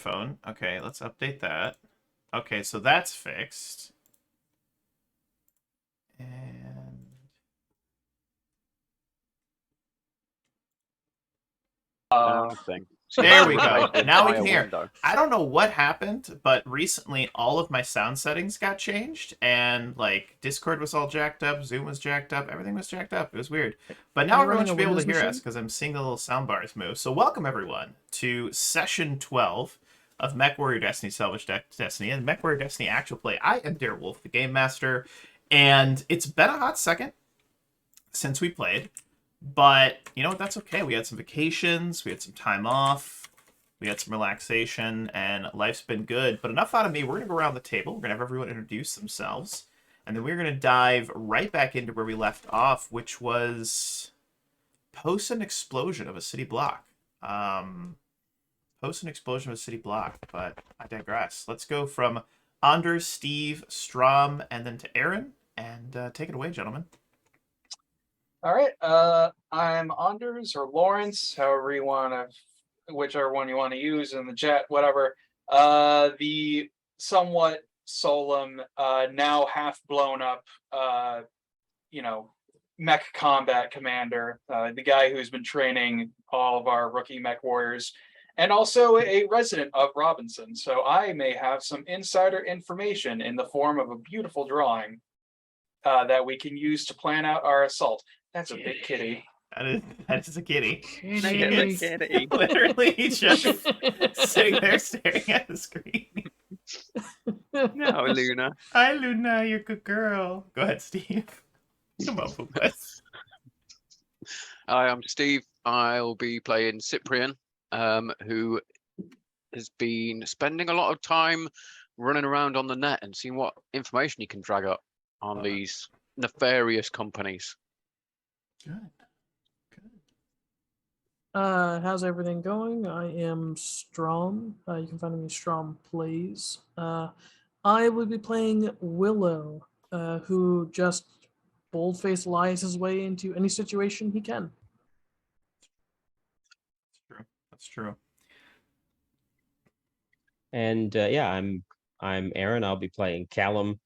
microphone. Okay, let's update that. Okay, so that's fixed. And Thing. there we go. Replace Now we entire can hear. window. I don't know what happened, but recently all of my sound settings got changed, and like Discord was all jacked up, Zoom was jacked up, everything was jacked up. It was weird. But now Are you everyone running a should be able to Windows hear us machine? because I'm seeing the little sound bars move. So welcome everyone to session 12 of MechWarrior Destiny Salvaged Destiny and MechWarrior Destiny Actual Play. I am Darewolf, the game master, and it's been a hot second since we played. But you know what? That's okay. We had some vacations, we had some time off, we had some relaxation, and life's been good. But enough out of me. We're gonna go around the table. We're gonna have everyone introduce themselves, and then we're gonna dive right back into where we left off, which was post an explosion of a city block. Post an explosion of a city block. But I digress. Let's go from Anders, Steve, Strom, and then to Aaron. And take it away, gentlemen. All right. I'm Anders or Lawrence, however you want to, whichever one you want to use in the chat, whatever. The somewhat solemn, now half blown up, mech combat commander, the guy who's been training all of our rookie mech warriors, and also a resident of Robinson. So I may have some insider information in the form of a beautiful drawing that we can use to plan out our assault. That's a big kitty. That is a kitty. She Kitty. is literally just sitting there staring at the screen. No, Luna. Hi, Luna. You're a good girl. Go ahead, Steve. Come on, Poopas. Hi, I'm Steve. I'll be playing Cyprian, who has been spending a lot of time running around on the net and seeing what information he can drag up on these nefarious companies. Good. How's everything going? I am Strom. You can find me Strom Plays. I will be playing Willow, who just bold-faced lies his way into any situation he can. That's true. That's true. And yeah, I'm Aaron. I'll be playing Callum,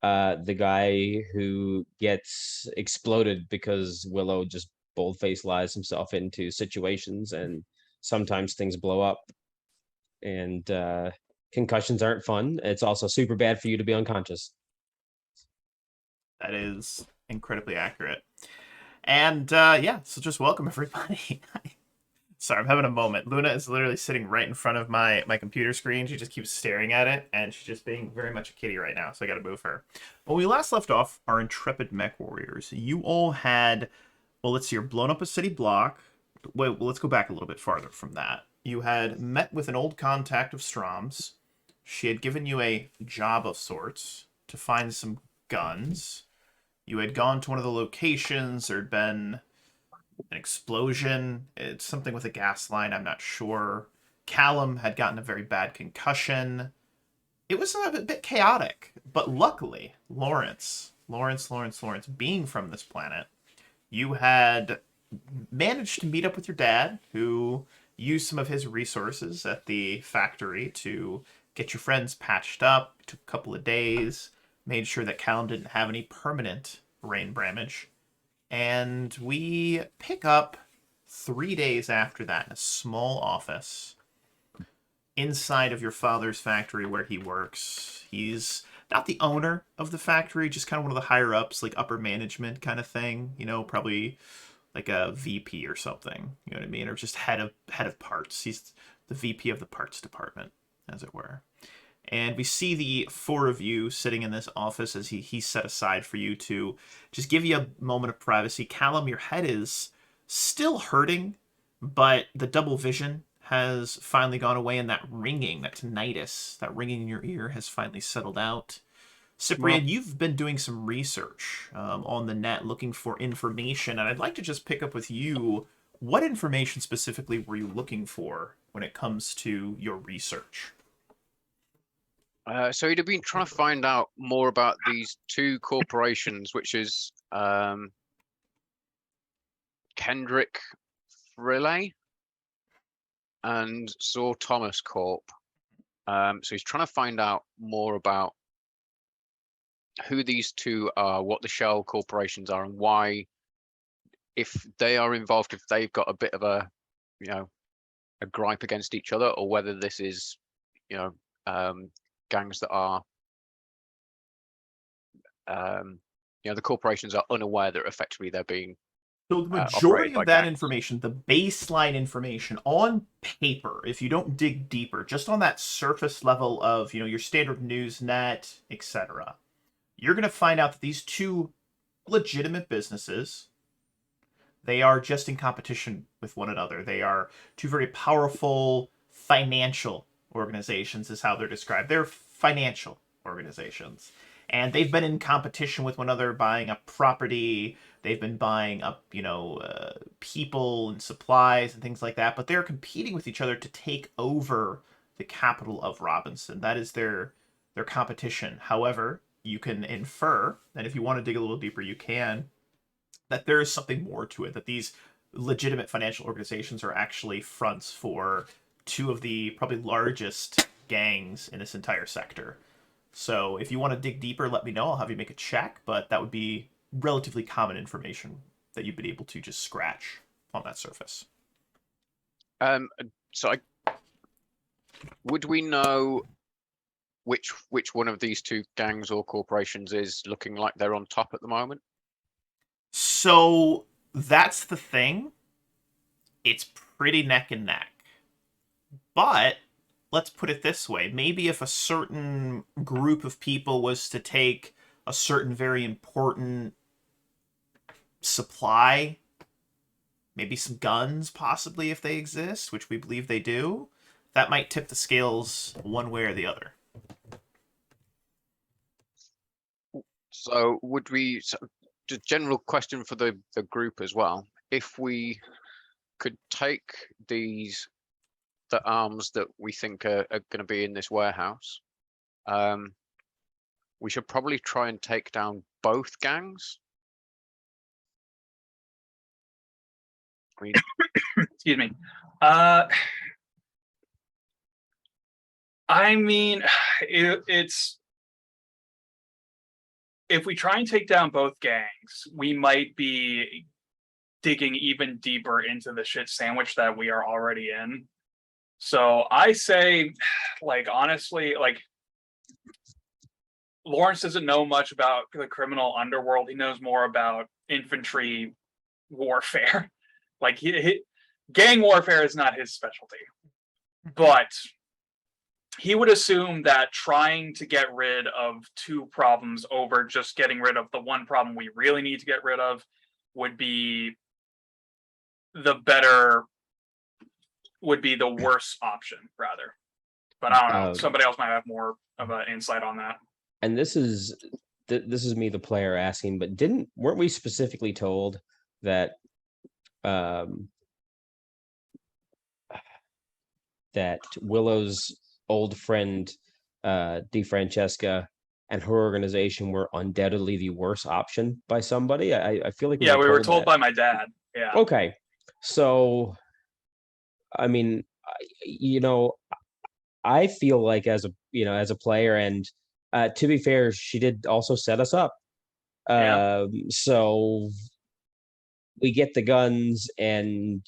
the guy who gets exploded because Willow just bold-faced lies himself into situations, and sometimes things blow up. And concussions aren't fun. It's also super bad for you to be unconscious. That is incredibly accurate. And yeah, so just welcome everybody. Sorry, I'm having a moment. Luna is literally sitting right in front of my computer screen. She just keeps staring at it, and she's just being very much a kitty right now, so I gotta move her. When we last left off, our intrepid mech warriors, you all had, well, let's see, you're blown up a city block. Wait, well, let's go back a little bit farther from that. You had met with an old contact of Strom's. She had given you a job of sorts to find some guns. You had gone to one of the locations. There had been an explosion. It's something with a gas line. I'm not sure. Callum had gotten a very bad concussion. It was a bit chaotic, but luckily, Lawrence, being from this planet, you had managed to meet up with your dad, who used some of his resources at the factory to get your friends patched up. It took a couple of days, made sure that Callum didn't have any permanent brain damage. And we pick up 3 days after that in a small office inside of your father's factory where he works. He's not the owner of the factory, just kind of one of the higher ups, like upper management kind of thing. You know, probably like a VP or something. You know what I mean? Or just head of parts. He's the VP of the parts department, as it were. And we see the four of you sitting in this office as he's set aside for you to just give you a moment of privacy. Callum, your head is still hurting, but the double vision has finally gone away, and that ringing, that tinnitus, that ringing in your ear has finally settled out. Cyprian, you've been doing some research on the net, looking for information, and I'd like to just pick up with you. What information specifically were you looking for when it comes to your research? So he'd have been trying to find out more about these two corporations, which is Kendrick Friley and Sir Thomas Corp. So he's trying to find out more about who these two are, what the shell corporations are, and why, if they are involved, if they've got a bit of a, a gripe against each other, or whether this is, gangs that are, the corporations are unaware that effectively they're being So the operated majority by of that gangs. information, the baseline information on paper, if you don't dig deeper, just on that surface level of, your standard news net, etc., you're going to find out that these two legitimate businesses, they are just in competition with one another. They are two very powerful financial organizations, is how they're described. They're financial organizations. And they've been in competition with one another, buying up property. They've been buying up, people and supplies and things like that. But they're competing with each other to take over the capital of Robinson. That is their competition. However, you can infer, and if you want to dig a little deeper, you can, that there is something more to it, that these legitimate financial organizations are actually fronts for two of the probably largest gangs in this entire sector. So if you want to dig deeper, let me know. I'll have you make a check, but that would be relatively common information that you've been able to just scratch on that surface. So would we know which one of these two gangs or corporations is looking like they're on top at the moment? So that's the thing. It's pretty neck and neck. But let's put it this way. Maybe if a certain group of people was to take a certain very important supply, maybe some guns possibly if they exist, which we believe they do, that might tip the scales one way or the other. So would we, just general question for the group as well, if we could take the arms that we think are going to be in this warehouse, we should probably try and take down both gangs. Excuse me. I mean, it's, if we try and take down both gangs, we might be digging even deeper into the shit sandwich that we are already in. So I say, honestly, Lawrence doesn't know much about the criminal underworld. He knows more about infantry warfare. Gang warfare is not his specialty. But he would assume that trying to get rid of two problems over just getting rid of the one problem we really need to get rid of would be the worst option, rather. But I don't know. Somebody else might have more of an insight on that. And this is me, the player, asking, but weren't we specifically told that that Willow's old friend DeFrancesca and her organization were undoubtedly the worst option by somebody? I feel like we were told by my dad. Yeah. Okay, so I mean, I feel like as a player, and to be fair, she did also set us up. So we get the guns, and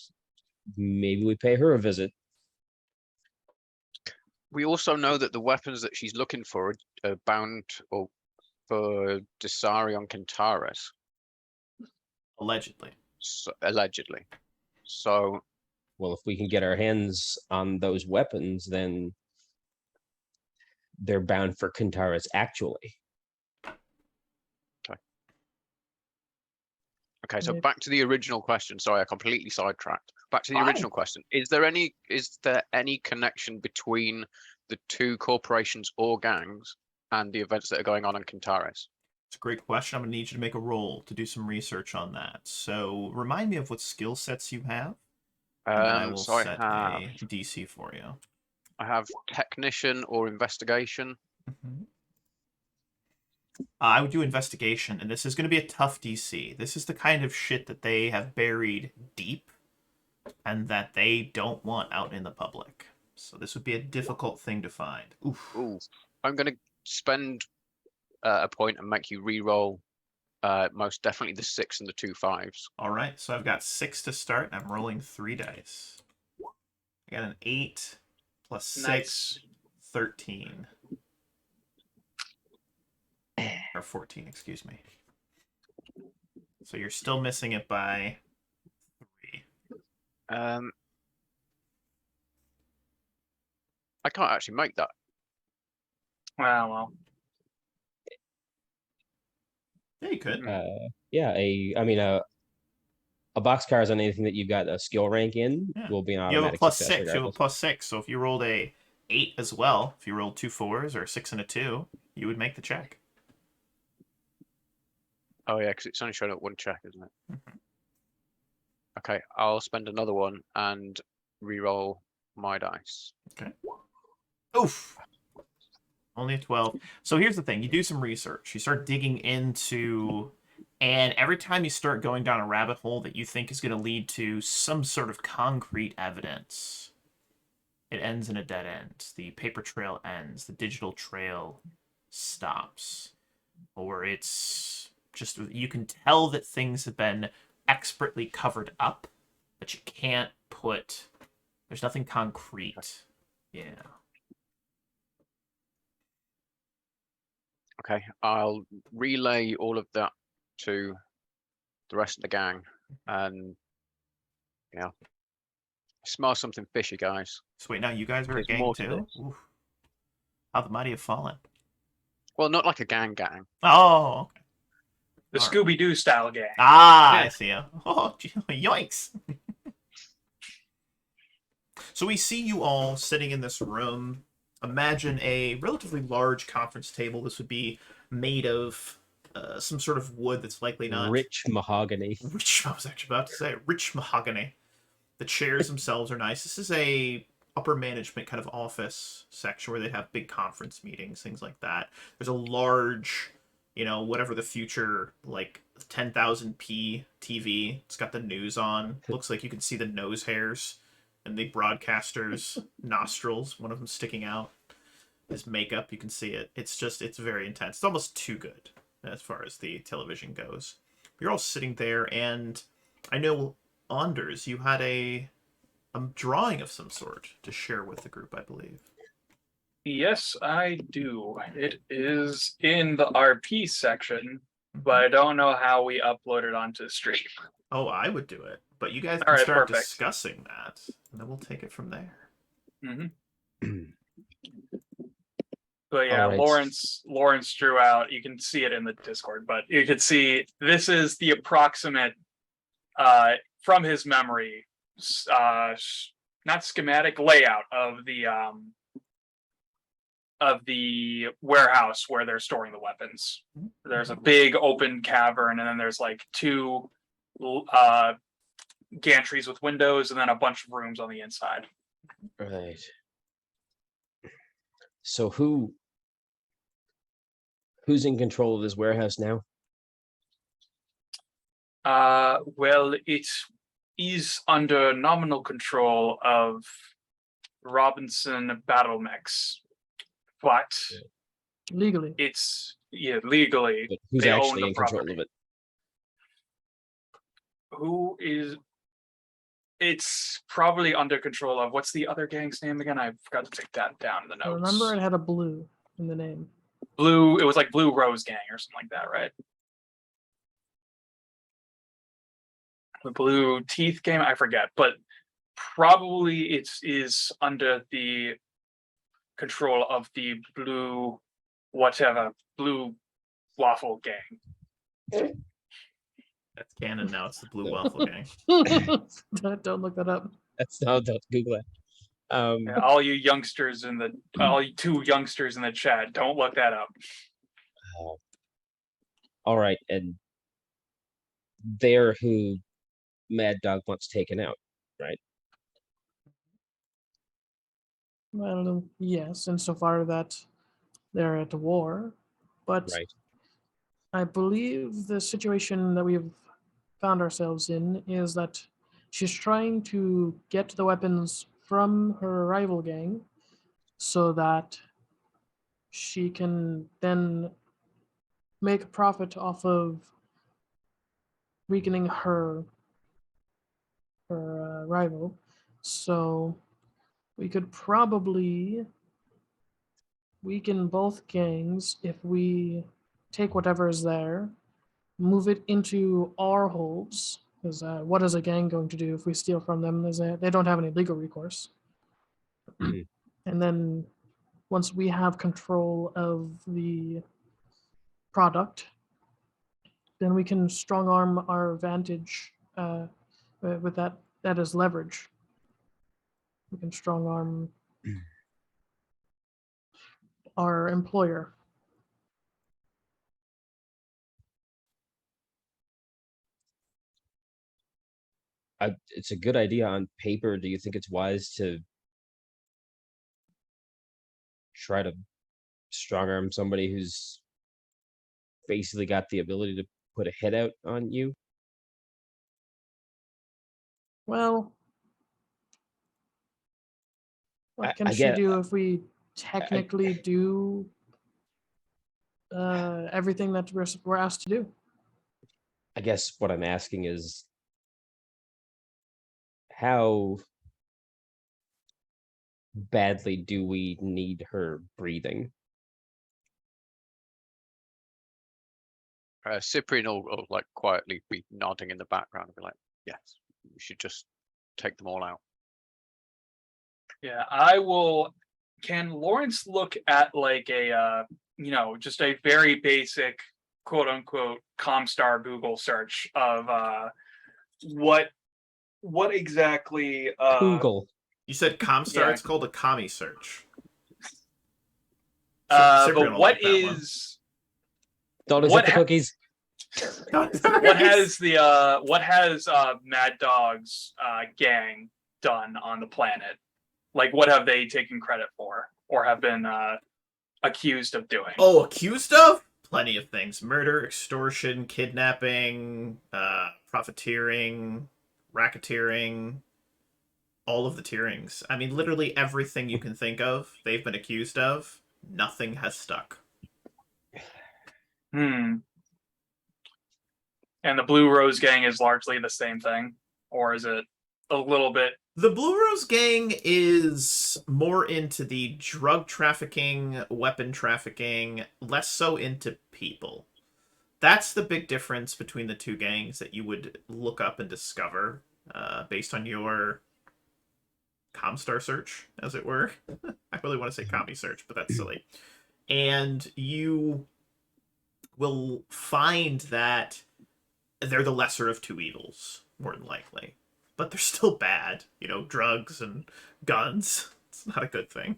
maybe we pay her a visit. We also know that the weapons that she's looking for are bound for Desari on Kintaris. Allegedly. Allegedly. So, well, if we can get our hands on those weapons, then they're bound for Kintaris actually. Okay, so back to the original question. Sorry, I completely sidetracked. Back to the original question. Is there any connection between the two corporations or gangs and the events that are going on in Kintaris? It's a great question. I'm going to need you to make a roll to do some research on that. So remind me of what skill sets you have. And I will set a DC for you. I have technician or investigation. Mm-hmm. I would do investigation, and this is going to be a tough DC. This is the kind of shit that they have buried deep and that they don't want out in the public. So this would be a difficult thing to find. Oof. Ooh, I'm gonna spend a point and make you re-roll. Most definitely the 6 and the 2 5s. All right, so I've got 6 to start, and I'm rolling 3 dice. I got an 8 plus 6, Nice. 13. Or 14, excuse me. So you're still missing it by 3. I can't actually make that. Well. Yeah, you could. Yeah, a boxcar is on anything that you've got a skill rank in Yeah. will be an You have a automatic plus success 6. You have a regardless. plus 6. So if you rolled a 8 as well, if you rolled 2 4s or a 6 and a 2, you would make the check. Oh yeah, because it's only showing up 1 check, isn't it? Okay, I'll spend another one and re-roll my dice. Okay. Oof. Only a 12. So here's the thing. You do some research. You start digging into... And every time you start going down a rabbit hole that you think is going to lead to some sort of concrete evidence, it ends in a dead end. The paper trail ends. The digital trail stops. Or it's just... You can tell that things have been expertly covered up, but you can't put... There's nothing concrete. Yeah. Okay, I'll relay all of that to the rest of the gang, and smell something fishy, guys. So wait, now you guys are a There's gang more to too? this. Oof. How the mighty have fallen. Well, not like a gang. Oh, okay. The All right. Scooby Doo style gang. Ah, Yeah. I see ya. Oh, yoinks. So we see you all sitting in this room. Imagine a relatively large conference table. This would be made of some sort of wood that's likely not... Rich mahogany. Rich, I was actually about to say rich mahogany. The chairs themselves are nice. This is a upper management kind of office section where they have big conference meetings, things like that. There's a large, whatever the future, like 10,000p TV. It's got the news on. Looks like you can see the nose hairs and the broadcaster's nostrils, one of them sticking out. His makeup, you can see it. It's very intense. It's almost too good as far as the television goes. You're all sitting there, and I know, Anders, you had a drawing of some sort to share with the group, I believe. Yes, I do. It is in the RP section, but I don't know how we upload it onto stream. Oh, I would do it. But you guys All can right, start perfect. discussing that, and then we'll take it from there. Mm-hmm. But yeah, All right. Lawrence drew out. You can see it in the Discord, but you can see this is the approximate, from his memory, not schematic layout of the warehouse where they're storing the weapons. There's a big open cavern, and then there's like 2 gantries with windows, and then a bunch of rooms on the inside. Right. So who's in control of this warehouse now? Well, it is under nominal control of Robinson Battle Mechs, but Legally. it's legally But who's they own actually the in control property. of it? Who is? It's probably under control of what's the other gang's name again? I forgot to take that down in the I notes. remember it had a blue in the name. Blue. It was like Blue Rose Gang or something like that, right? The Blue Teeth Gang. I forget, but probably it is under the control of the Blue Blue Waffle Gang. That's canon now. It's the Blue Waffle Gang. Don't look that up. That's no, don't Google it. Yeah, all you 2 youngsters in the chat, don't look that up. All right, and they're who Mad Dog wants taken out, right? Well, yes, insofar that they're at war, but Right. I believe the situation that we've found ourselves in is that she's trying to get the weapons from her rival gang so that she can then make a profit off of weakening her rival. So we could probably weaken both gangs if we take whatever is there, move it into our holds. Because what is a gang going to do if we steal from them? They don't have any legal recourse. Mhm. And then once we have control of the product, then we can strong arm our advantage with that as leverage. We can strong arm our employer. It's a good idea on paper. Do you think it's wise to try to strong arm somebody who's basically got the ability to put a hit out on you? Well, what can I she get do if we technically do everything that we're asked to do? I guess what I'm asking is how badly do we need her breathing? Cyprian will like quietly be nodding in the background and be like, yes, we should just take them all out. Yeah, I will. Can Lawrence look at like a just a very basic quote unquote Comstar Google search of what exactly Google. You said Comstar. Yeah. It's called a commie search. but Cyprian will what like that one. is Don't What accept the cookies. what has Mad Dog's gang done on the planet? Like, what have they taken credit for or have been accused of doing? Oh, accused of? Plenty of things. Murder, extortion, kidnapping, profiteering, racketeering, all of the tearings. I mean, literally everything you can think of, they've been accused of. Nothing has stuck. And the Blue Rose gang is largely the same thing? Or is it a little bit? The Blue Rose gang is more into the drug trafficking, weapon trafficking, less so into people. That's the big difference between the two gangs that you would look up and discover based on your Comstar search, as it were. I really want to say commie search, but that's silly. And you will find that they're the lesser of two evils, more than likely. But they're still bad. You know, drugs and guns. It's not a good thing.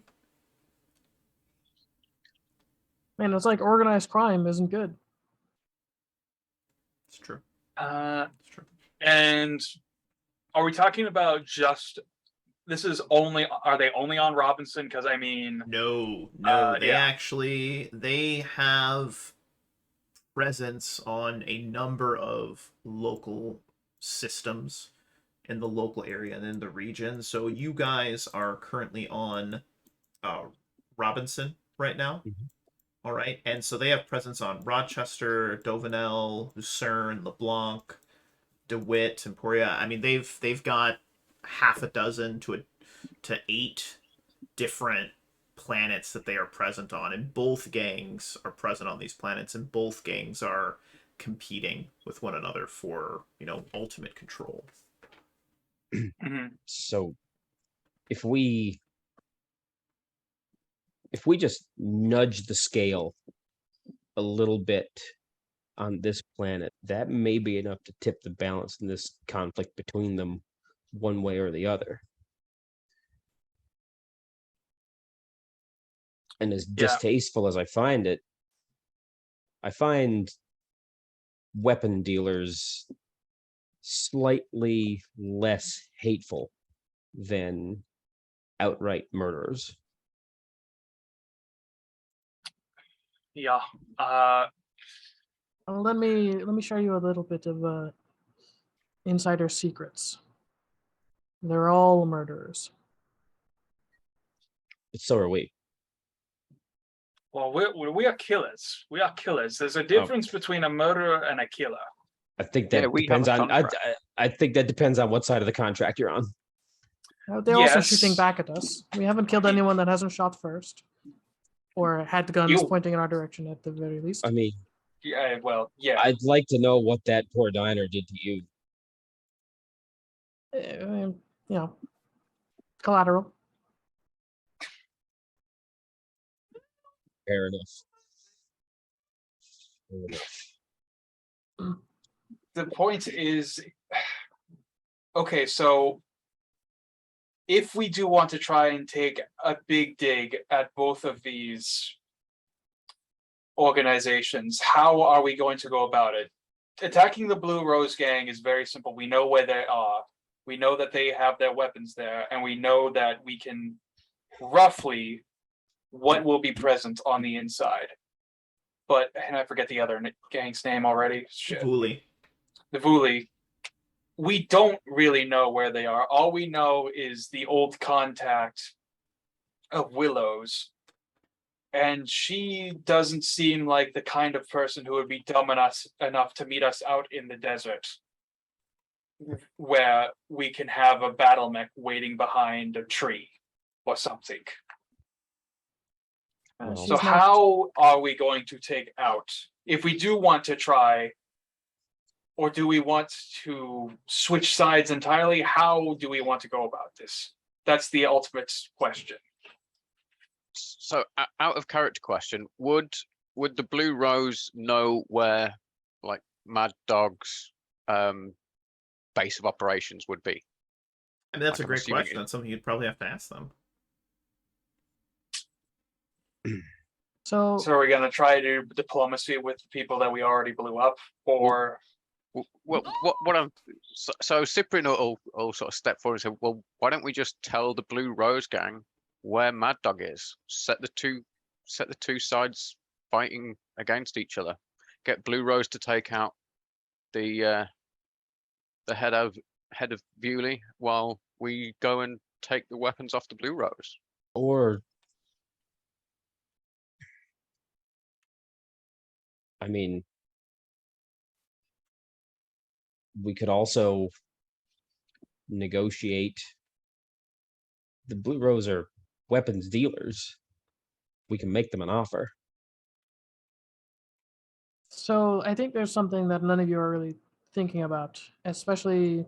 Man, it's like organized crime isn't good. It's true. It's true. And are we talking about just? This is only. Are they only on Robinson? Because I mean, no. They have presence on a number of local systems in the local area and in the region. So you guys are currently on Robinson right now. Mhm. All right. And so they have presence on Rochester, Dovenel, Lucerne, LeBlanc, DeWitt, Emporia. I mean, they've got half a dozen to 8 different planets that they are present on, and both gangs are present on these planets, and both gangs are competing with one another for, ultimate control. So if we just nudge the scale a little bit on this planet, that may be enough to tip the balance in this conflict between them one way or the other. And as distasteful as I find it, I find weapon dealers slightly less hateful than outright murderers. Yeah. Let me show you a little bit of insider secrets. They're all murderers. But so are we. Well, we are killers. We are killers. There's a difference between a murderer and a killer. I think Yeah, that we have depends a on. contract. I think that depends on what side of the contract you're on. They're also shooting Yes. back at us. We haven't killed anyone that hasn't shot first, or had the guns You- pointing in our direction at the very least. I mean, Yeah, well, yeah. I'd like to know what that poor diner did to you. You know, collateral. Fair enough. Fair enough. The point is, okay, so if we do want to try and take a big dig at both of these organizations, how are we going to go about it? Attacking the Blue Rose Gang is very simple. We know where they are. We know that they have their weapons there, and we know that we can roughly what will be present on the inside. But, and I forget the other gang's name already. Shit. Vuli. The Vuli. We don't really know where they are. All we know is the old contact of Willow's. And she doesn't seem like the kind of person who would be dumb enough to meet us out in the desert, where we can have a battle mech waiting behind a tree or something. Well, So She's not- how are we going to take out, if we do want to try, or do we want to switch sides entirely? How do we want to go about this? That's the ultimate question. So, out of character question, would the Blue Rose know where, like, Mad Dog's base of operations would be? I mean, that's a I'm great assuming question. it- That's something you'd probably have to ask them. So So are we going to try to diplomacy with people that we already blew up, or Well, what I'm so Cyprian will sort of step forward and say, well, why don't we just tell the Blue Rose Gang where Mad Dog is? Set the two sides fighting against each other. Get Blue Rose to take out the head of Bewley while we go and take the weapons off the Blue Rose. Or, I mean, we could also negotiate. The Blue Rose are weapons dealers. We can make them an offer. So I think there's something that none of you are really thinking about, especially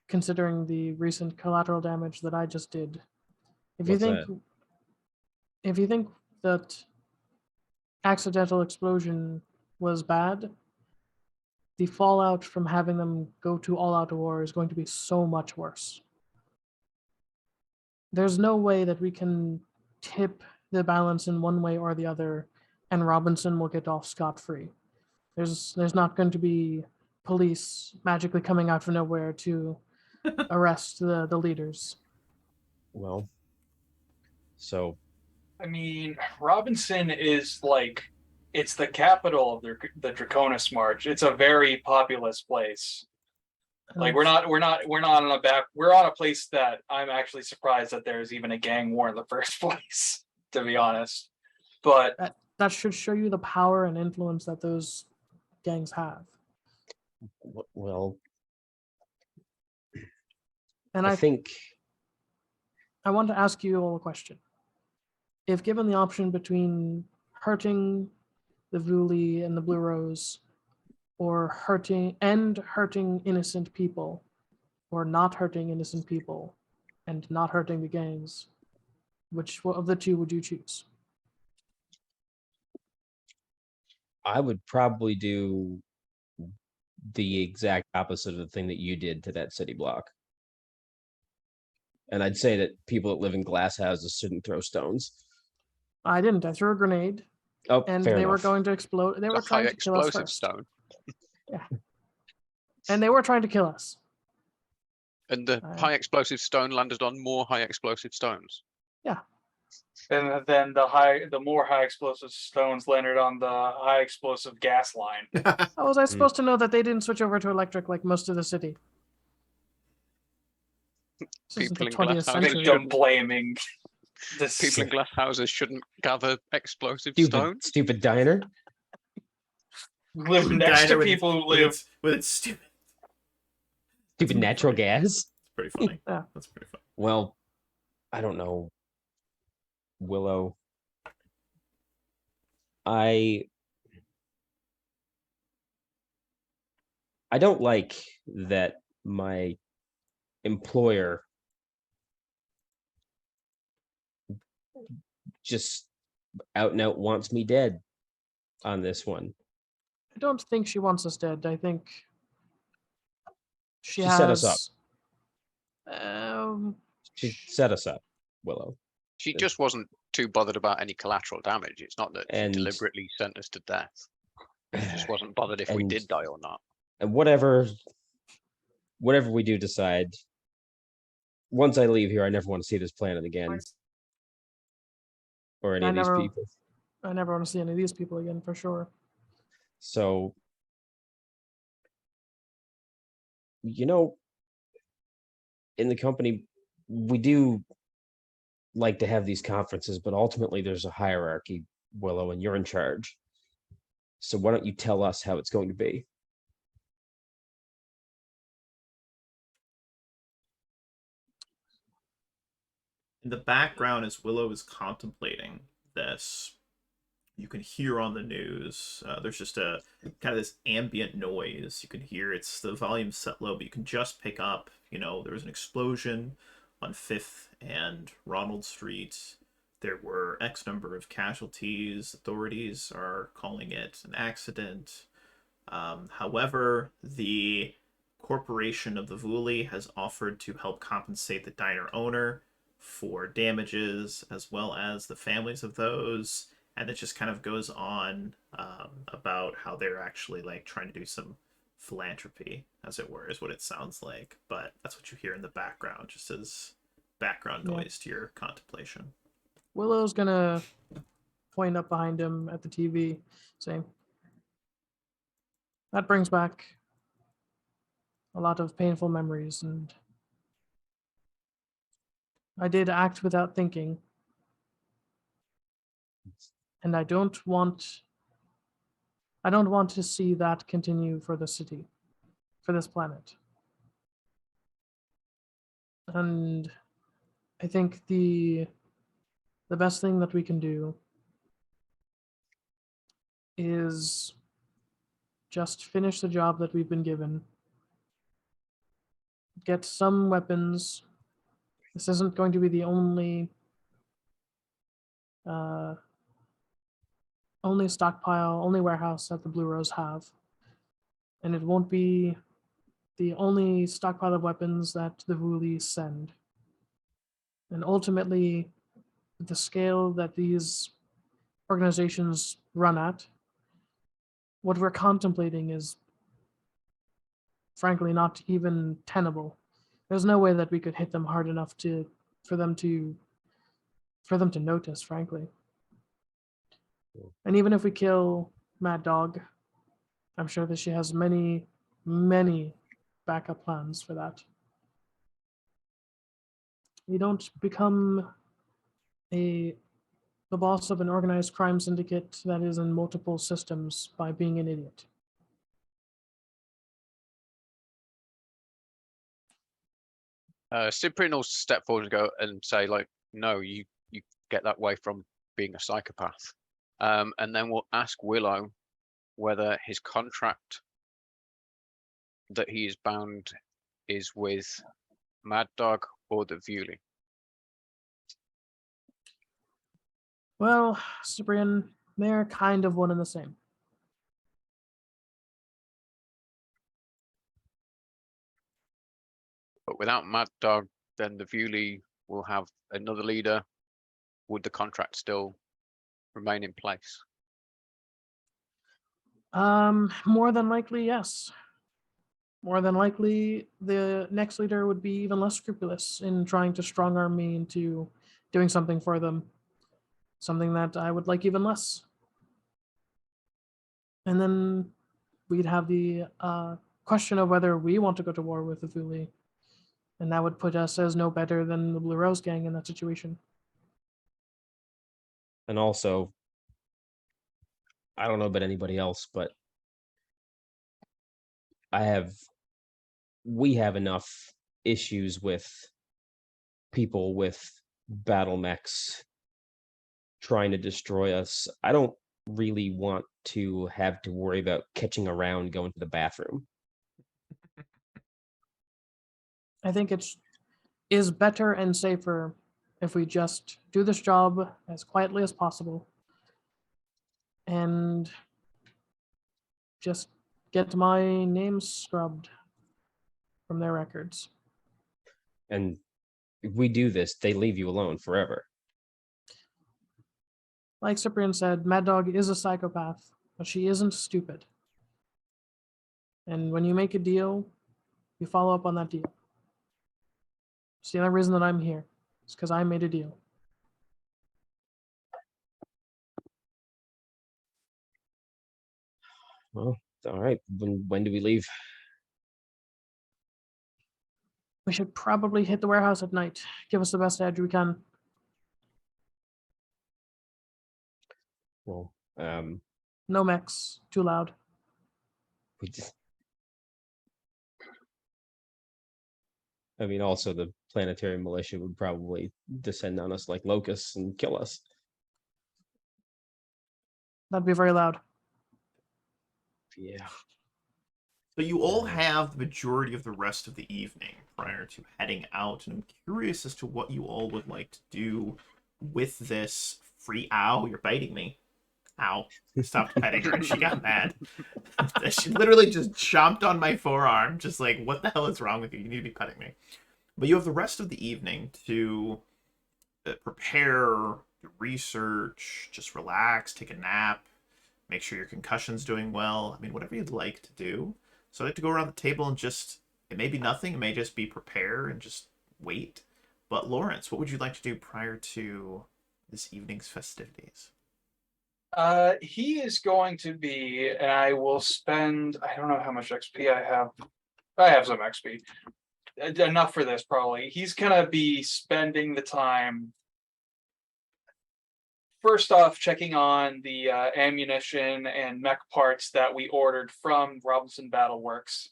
considering the recent collateral damage that I just did. If you What's think that? if you think that accidental explosion was bad, the fallout from having them go to all-out war is going to be so much worse. There's no way that we can tip the balance in one way or the other, and Robinson will get off scot-free. There's not going to be police magically coming out from nowhere to arrest the leaders. Well, so I mean, Robinson is like, it's the capital of the Draconis March. It's a very populous place. Like we're not on we're on a place that I'm actually surprised that there's even a gang war in the first place, to be honest. But That should show you the power and influence that those gangs have. well, And I I think I want to ask you all a question. If given the option between hurting the Vuli and the Blue Rose, or hurting innocent people, or not hurting innocent people, and not hurting the gangs, which of the two would you choose? I would probably do the exact opposite of the thing that you did to that city block. And I'd say that people that live in glass houses shouldn't throw stones. I didn't. I threw a grenade, Oh, and fair they were enough. going to explode. They were The high trying to kill us explosive first. stone. And they were trying to kill us. And the high explosive stone landed on more high explosive stones. and then the more high explosive stones landed on the high explosive gas line. How was I supposed to know that they didn't switch over to electric like most of the city? This isn't the People in 20th glass houses. century. Victim blaming. This People in glass houses shouldn't gather explosive Stupid, stones. stupid diner. live next Diner to with people who with live. its stupid. Stupid pretty natural funny. gas. It's pretty funny. Yeah. That's pretty funny. Well, I don't know. Willow. I don't like that my employer just out and out wants me dead on this one. I don't think she wants us dead. I think she has. set us up. Um, She set us up, Willow. She just wasn't too bothered about any collateral damage. It's not that she And- deliberately sent us to death. She just wasn't bothered if we And- did die or not. And whatever we do decide, once I leave here, I never want to see this planet again. Or any I of these never- people. I never want to see any of these people again for sure. So, you know, in the company, we do like to have these conferences, but ultimately there's a hierarchy, Willow, and you're in charge. So why don't you tell us how it's going to be? In the background, as Willow is contemplating this, you can hear on the news. There's just a kind of this ambient noise. You can hear the volume set low, but you can just pick up. There was an explosion on 5th and Ronald Street. There were X number of casualties. Authorities are calling it an accident. However, the corporation of the Vuli has offered to help compensate the diner owner for damages, as well as the families of those. And it just kind of goes on about how they're actually trying to do some philanthropy, as it were, is what it sounds like. But that's what you hear in the background, just as background noise to your contemplation. Willow's gonna point up behind him at the TV, saying, "That brings back a lot of painful memories, and I did act without thinking, and I don't want to see that continue for the city, for this planet. And I think the best thing that we can do is just finish the job that we've been given, get some weapons. This isn't going to be the only stockpile, only warehouse that the Blue Rose have. And it won't be the only stockpile of weapons that the Vuli send. And ultimately, the scale that these organizations run at, what we're contemplating is frankly not even tenable. There's no way that we could hit them hard enough for them to notice, frankly. And even if we kill Mad Dog, I'm sure that she has many, many backup plans for that. You don't become the boss of an organized crime syndicate that is in multiple systems by being an idiot. Cyprian will step forward and go and say, no, you get that way from being a psychopath. And then we'll ask Willow whether his contract that he is bound is with Mad Dog or the Vuli. Well, Cyprian, they're kind of one and the same. But without Mad Dog, then the Vuli will have another leader. Would the contract still remain in place? More than likely, yes. More than likely, the next leader would be even less scrupulous in trying to strong arm me into doing something for them. Something that I would like even less. And then we'd have the question of whether we want to go to war with the Vuli. And that would put us as no better than the Blue Rose gang in that situation. And also, I don't know about anybody else, but we have enough issues with people with battle mechs trying to destroy us. I don't really want to have to worry about catching around going to the bathroom. I think it is better and safer if we just do this job as quietly as possible and just get my name scrubbed from their records. And if we do this, they leave you alone forever. Like Cyprian said, Mad Dog is a psychopath, but she isn't stupid. And when you make a deal, you follow up on that deal. It's the only reason that I'm here. It's because I made a deal. Well, all right. When do we leave? We should probably hit the warehouse at night. Give us the best edge we can. Well, No mechs. Too loud. we just. I mean, also the planetary militia would probably descend on us like locusts and kill us. That'd be very loud. Yeah. So you all have the majority of the rest of the evening prior to heading out, and I'm curious as to what you all would like to do with this free. Ow, you're biting me. Ow. I stopped petting her and she got mad. She literally just chomped on my forearm, just like, what the hell is wrong with you? You need to be petting me. But you have the rest of the evening to prepare, do research, just relax, take a nap, make sure your concussion's doing well. I mean, whatever you'd like to do. So I'd like to go around the table and just, it may be nothing, it may just be prepare and just wait. But Lawrence, what would you like to do prior to this evening's festivities? He is going to be, and I will spend, I don't know how much XP I have. I have some XP. Enough for this, probably. He's gonna be spending the time, first off, checking on the ammunition and mech parts that we ordered from Robinson Battle Works.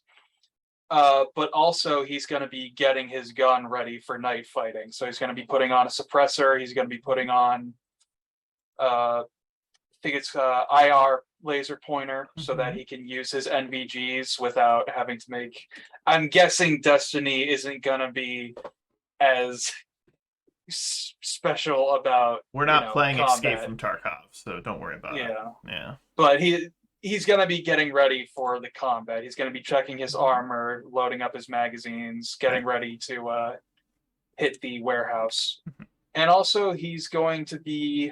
But also he's going to be getting his gun ready for night fighting. So he's going to be putting on a suppressor. He's going to be putting on, I think it's IR laser pointer, so that he can use his NVGs without having to make. I'm guessing Destiny isn't going to be as special about. We're not playing combat. Escape from Tarkov, so don't worry about it. Yeah. But he's going to be getting ready for the combat. He's going to be checking his armor, loading up his magazines, getting ready to hit the warehouse. And also he's going to be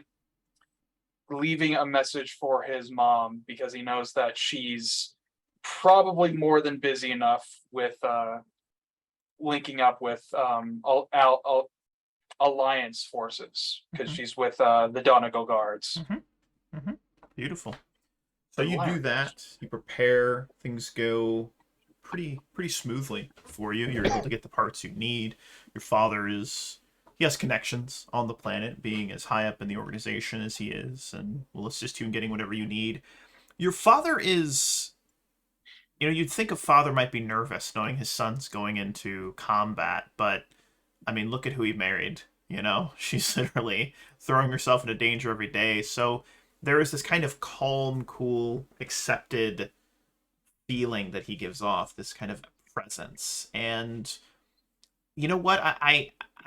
leaving a message for his mom, because he knows that she's probably more than busy enough with linking up with Alliance forces, because she's with the Donegal Guards. Beautiful. So you do that, you prepare, things go pretty smoothly for you. You're able to get the parts you need. Your father he has connections on the planet, being as high up in the organization as he is, and will assist you in getting whatever you need. Your father is, you'd think a father might be nervous knowing his son's going into combat, but I mean, look at who he married, She's literally throwing herself into danger every day. So there is this kind of calm, cool, accepted feeling that he gives off, this kind of presence. And you know what?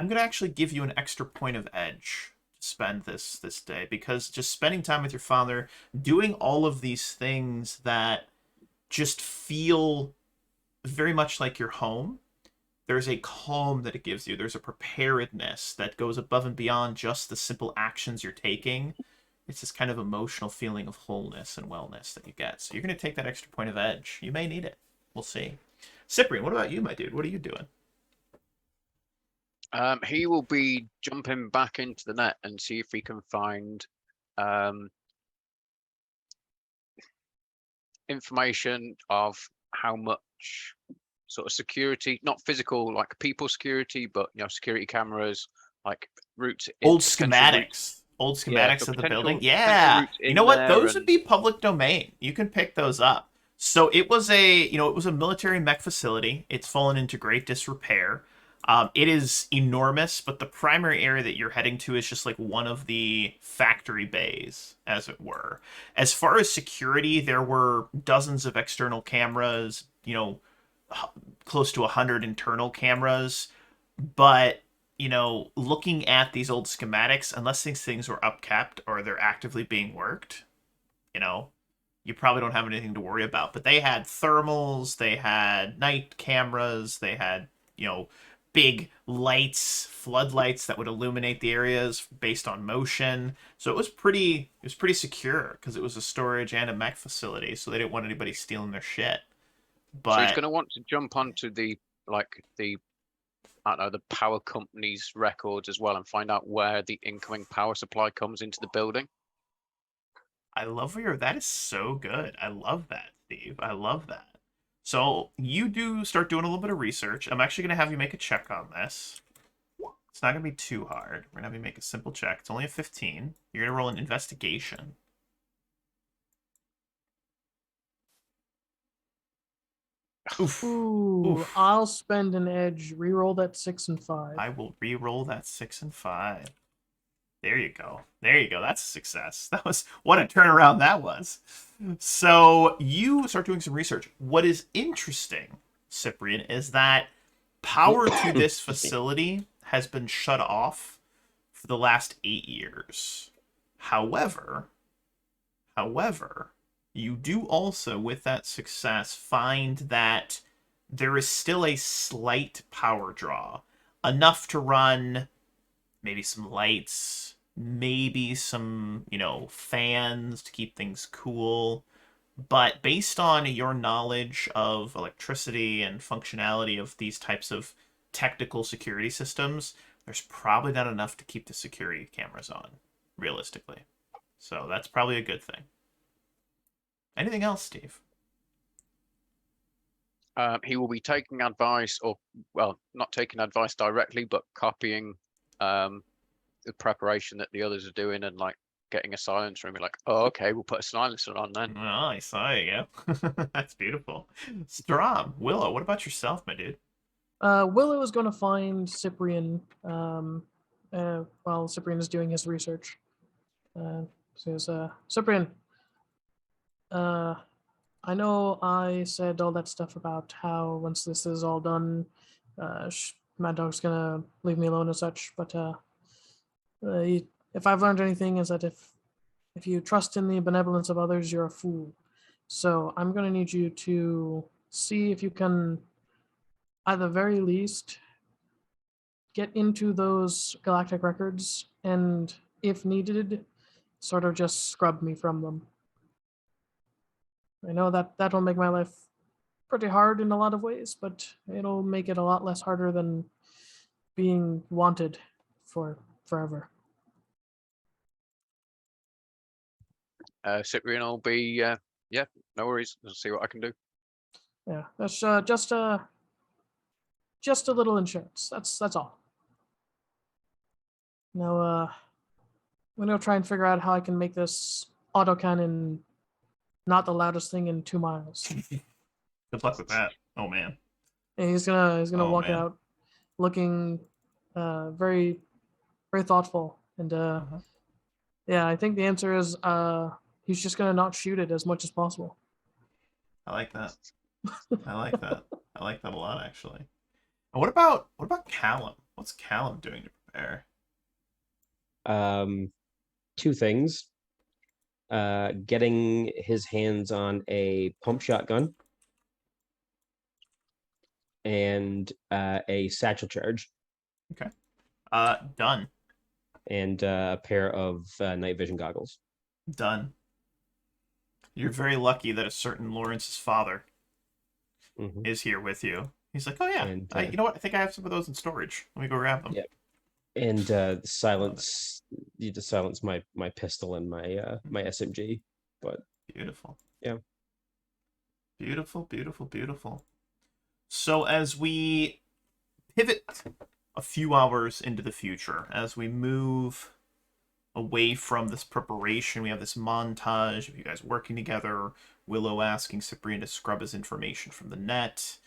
I'm going to actually give you an extra point of edge to spend this day, because just spending time with your father, doing all of these things that just feel very much like your home, there's a calm that it gives you. There's a preparedness that goes above and beyond just the simple actions you're taking. It's this kind of emotional feeling of wholeness and wellness that you get. So you're going to take that extra point of edge. You may need it. We'll see. Cyprian, what about you, my dude? What are you doing? He will be jumping back into the net and see if he can find information of how much sort of security, not physical like people security, but security cameras, like routes, old schematics. old Yeah, schematics so of the potential building? Yeah. routes You in know what? there Those would and be public domain. You can pick those up. So it was a military mech facility. It's fallen into great disrepair. It is enormous, but the primary area that you're heading to is just like one of the factory bays, as it were. As far as security, there were dozens of external cameras, close to 100 internal cameras, but looking at these old schematics, unless these things were upkept or they're actively being worked, you know, you probably don't have anything to worry about. But they had thermals, they had night cameras, they had, big lights, floodlights that would illuminate the areas based on motion. So it was pretty secure because it was a storage and a mech facility, so they didn't want anybody stealing their shit. so he's But going to want to jump onto the I don't know, the power company's records as well and find out where the incoming power supply comes into the building. I love that is so good. I love that, Steve. I love that. So you do start doing a little bit of research. I'm actually going to have you make a check on this. It's not going to be too hard. We're going to have you make a simple check. It's only a 15. You're going to roll an investigation. Oof. Ooh, Oof. I'll spend an edge. Reroll that 6 and 5. I will re-roll that 6 and 5. There you go. There you go. That's a success. What a turnaround that was. So you start doing some research. What is interesting, Cyprian, is that power to this facility has been shut off for the last 8 years. However, you do also, with that success, find that there is still a slight power draw, enough to run maybe some lights, maybe some, fans to keep things cool. But based on your knowledge of electricity and functionality of these types of technical security systems, there's probably not enough to keep the security cameras on, realistically. So that's probably a good thing. Anything else, Steve? He will be taking advice, or well, not taking advice directly, but copying the preparation that the others are doing and like getting a silencer and be like, oh, okay, we'll put a silencer on then. Nice. There you go. That's beautiful. Strom, Willow, what about yourself, my dude? Willow is going to find Cyprian while Cyprian is doing his research. Says, Cyprian, I know I said all that stuff about how once this is all done, Mad Dog's going to leave me alone and such, but if I've learned anything is that if you trust in the benevolence of others, you're a fool. So I'm going to need you to see if you can, at the very least, get into those galactic records and, if needed, sort of just scrub me from them. I know that'll make my life pretty hard in a lot of ways, but it'll make it a lot less harder than being wanted for forever. Cyprian will be, yeah, no worries. I'll see what I can do. Yeah, that's just a little insurance. That's all. Now, I'm gonna try and figure out how I can make this autocannon not the loudest thing in 2 miles. Good luck with that. Oh man. And he's gonna Oh, walk man. out looking very very thoughtful and yeah, I think the answer is he's just gonna not shoot it as much as possible. I like that. I like that. I like that a lot, actually. And what about Callum? What's Callum doing to prepare? 2 things. Getting his hands on a pump shotgun and a satchel charge Done. and a pair of night vision goggles. Done. You're very lucky that a certain Lawrence's father Mhm. is here with you. He's like, oh yeah, And, you know what? I think I have some of those in storage. Let me go grab them. Yeah. And silence you to silence my pistol and my SMG. But Beautiful. Yeah. Beautiful, beautiful, beautiful. So as we pivot a few hours into the future, as we move away from this preparation, we have this montage of you guys working together. Willow asking Cyprian to scrub his information from the net.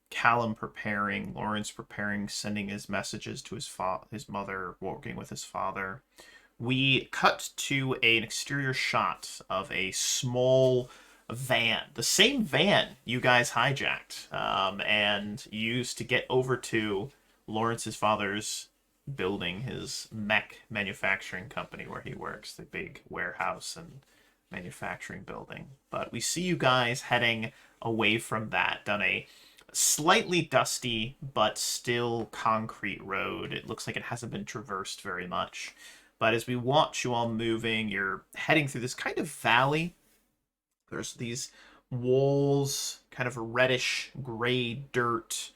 Callum preparing, Lawrence preparing, sending his messages to his mother, working with his father. We cut to an exterior shot of a small van, the same van you guys hijacked and used to get over to Lawrence's father's building, his mech manufacturing company where he works, the big warehouse and manufacturing building. But we see you guys heading away from that down a slightly dusty but still concrete road. It looks like it hasn't been traversed very much. But as we watch you all moving, you're heading through this kind of valley. There's these walls, kind of a reddish gray dirt.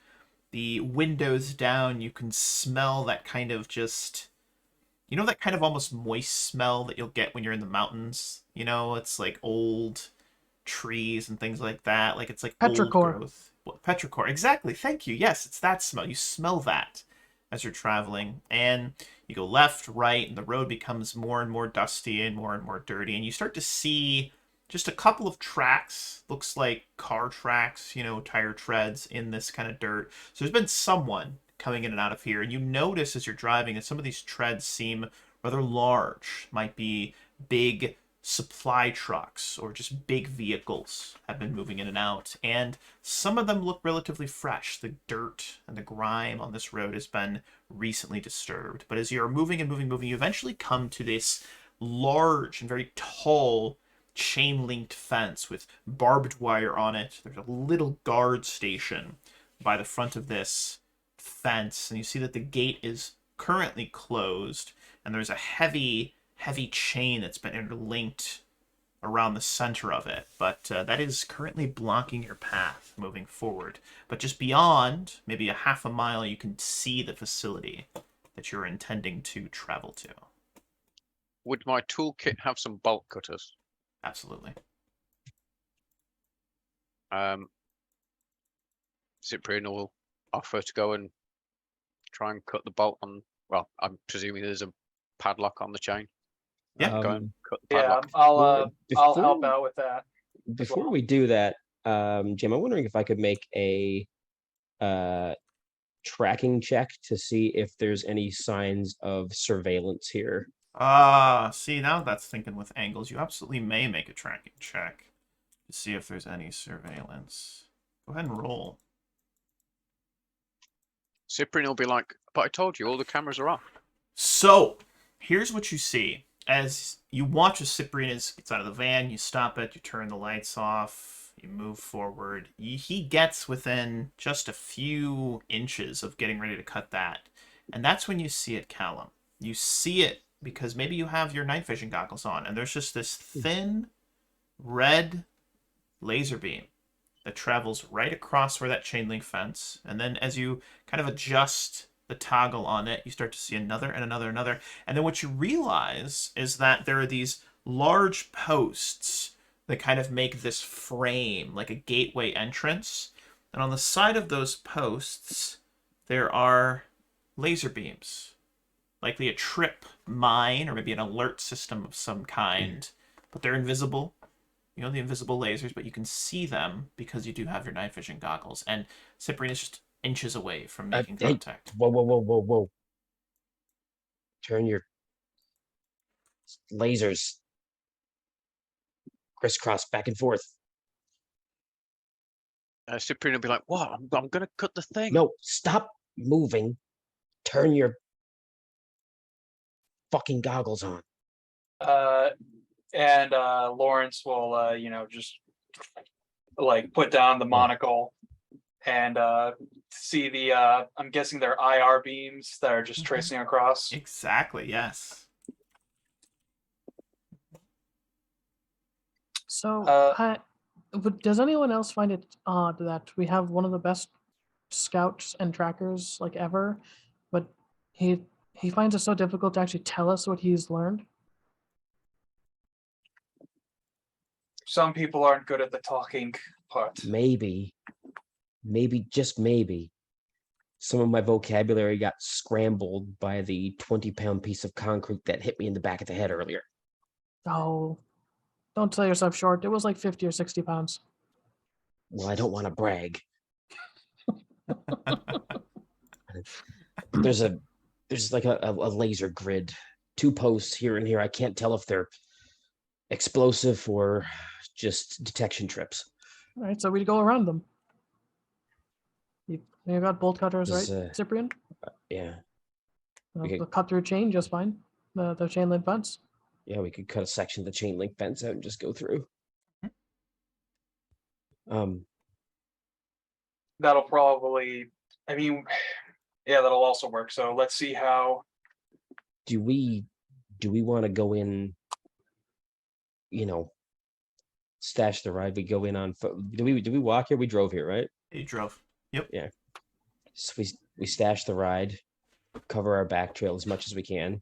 The windows down, you can smell that kind of just, you know, that kind of almost moist smell that you'll get when you're in the mountains. You know, it's like old trees and things like that. Like it's like old Petrichor. growth. Petrichor, exactly. Thank you. Yes, it's that smell. You smell that as you're traveling, and you go left, right, and the road becomes more and more dusty and more dirty, and you start to see just a couple of tracks. Looks like car tracks, you know, tire treads in this kind of dirt. So there's been someone coming in and out of here, and you notice as you're driving that some of these treads seem rather large. Might be big supply trucks or just big vehicles have been moving in and out, and some of them look relatively fresh. The dirt and the grime on this road has been recently disturbed. But as you're moving and moving, you eventually come to this large and very tall chain linked fence with barbed wire on it. There's a little guard station by the front of this fence, and you see that the gate is currently closed, and there's a heavy chain that's been interlinked around the center of it, but that is currently blocking your path moving forward. But just beyond, maybe a half a mile, you can see the facility that you're intending to travel to. Would my toolkit have some bolt cutters? Absolutely. Cyprian will offer to go and try and cut the bolt on. Well, I'm presuming there's a padlock on the chain. Yeah. Go and cut the Yeah, padlock. I'll help out with that. Before well. we do that, Jim, I'm wondering if I could make a tracking check to see if there's any signs of surveillance here. See, now that's thinking with angles. You absolutely may make a tracking check to see if there's any surveillance. Go ahead and roll. Cyprian will be like, but I told you, all the cameras are off. So, here's what you see. As you watch as Cyprian gets out of the van, you stop it, you turn the lights off, you move forward. He gets within just a few inches of getting ready to cut that. And that's when you see it, Callum. You see it because maybe you have your night vision goggles on, and there's just this thin red laser beam that travels right across where that chain link fence. And then as you kind of adjust the toggle on it, you start to see another and another and another. And then what you realize is that there are these large posts that kind of make this frame, like a gateway entrance. And on the side of those posts, there are laser beams, likely a trip mine or maybe an alert system of some kind. But they're invisible. You know, the invisible lasers, but you can see them because you do have your night vision goggles. And Cyprian is just inches away from making contact. Whoa. Turn your lasers crisscross back and forth. Cyprian will be like, what? I'm going to cut the thing. No, stop moving. Turn your fucking goggles on. And Lawrence will, just like put down the monocle and see the, I'm guessing they're IR beams that are just tracing across. Exactly, yes. So, but does anyone else find it odd that we have one of the best scouts and trackers like ever, but he finds it so difficult to actually tell us what he's learned? Some people aren't good at the talking part. Maybe, just maybe, some of my vocabulary got scrambled by the 20-pound piece of concrete that hit me in the back of the head earlier. Oh, don't sell yourself short. It was like 50 or 60 pounds. Well, I don't want to brag. There's like a laser grid, 2 posts here and here. I can't tell if they're explosive or just detection trips. All right, so we go around them. You got bolt cutters, right, Does, Cyprian? Yeah, They'll cut through chain just fine. The chain link fence. yeah, we could cut a section of the chain link fence out and just go through. That'll probably, I mean, yeah, that'll also work. So let's see how. Do we want to go in? Stash the ride. We go in on foot. Do we walk here? We drove here, right? You drove. Yep. Yeah. So we stash the ride, cover our back trail as much as we can.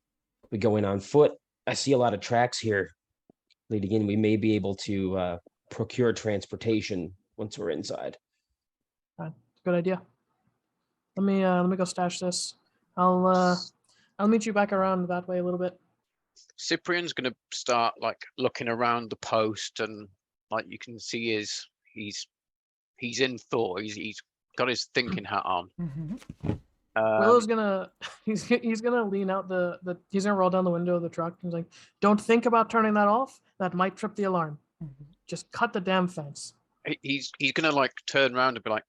We go in on foot. I see a lot of tracks here leading in. We may be able to procure transportation once we're inside. Good idea. Let me go stash this. I'll meet you back around that way a little bit. Cyprian's gonna start like looking around the post, and like you can see he's in thought. He's got his thinking hat on. Willow's gonna he's gonna lean out he's gonna roll down the window of the truck. He's like, "Don't think about turning that off. That might trip the alarm. Just cut the damn fence." He's gonna like turn around and be like,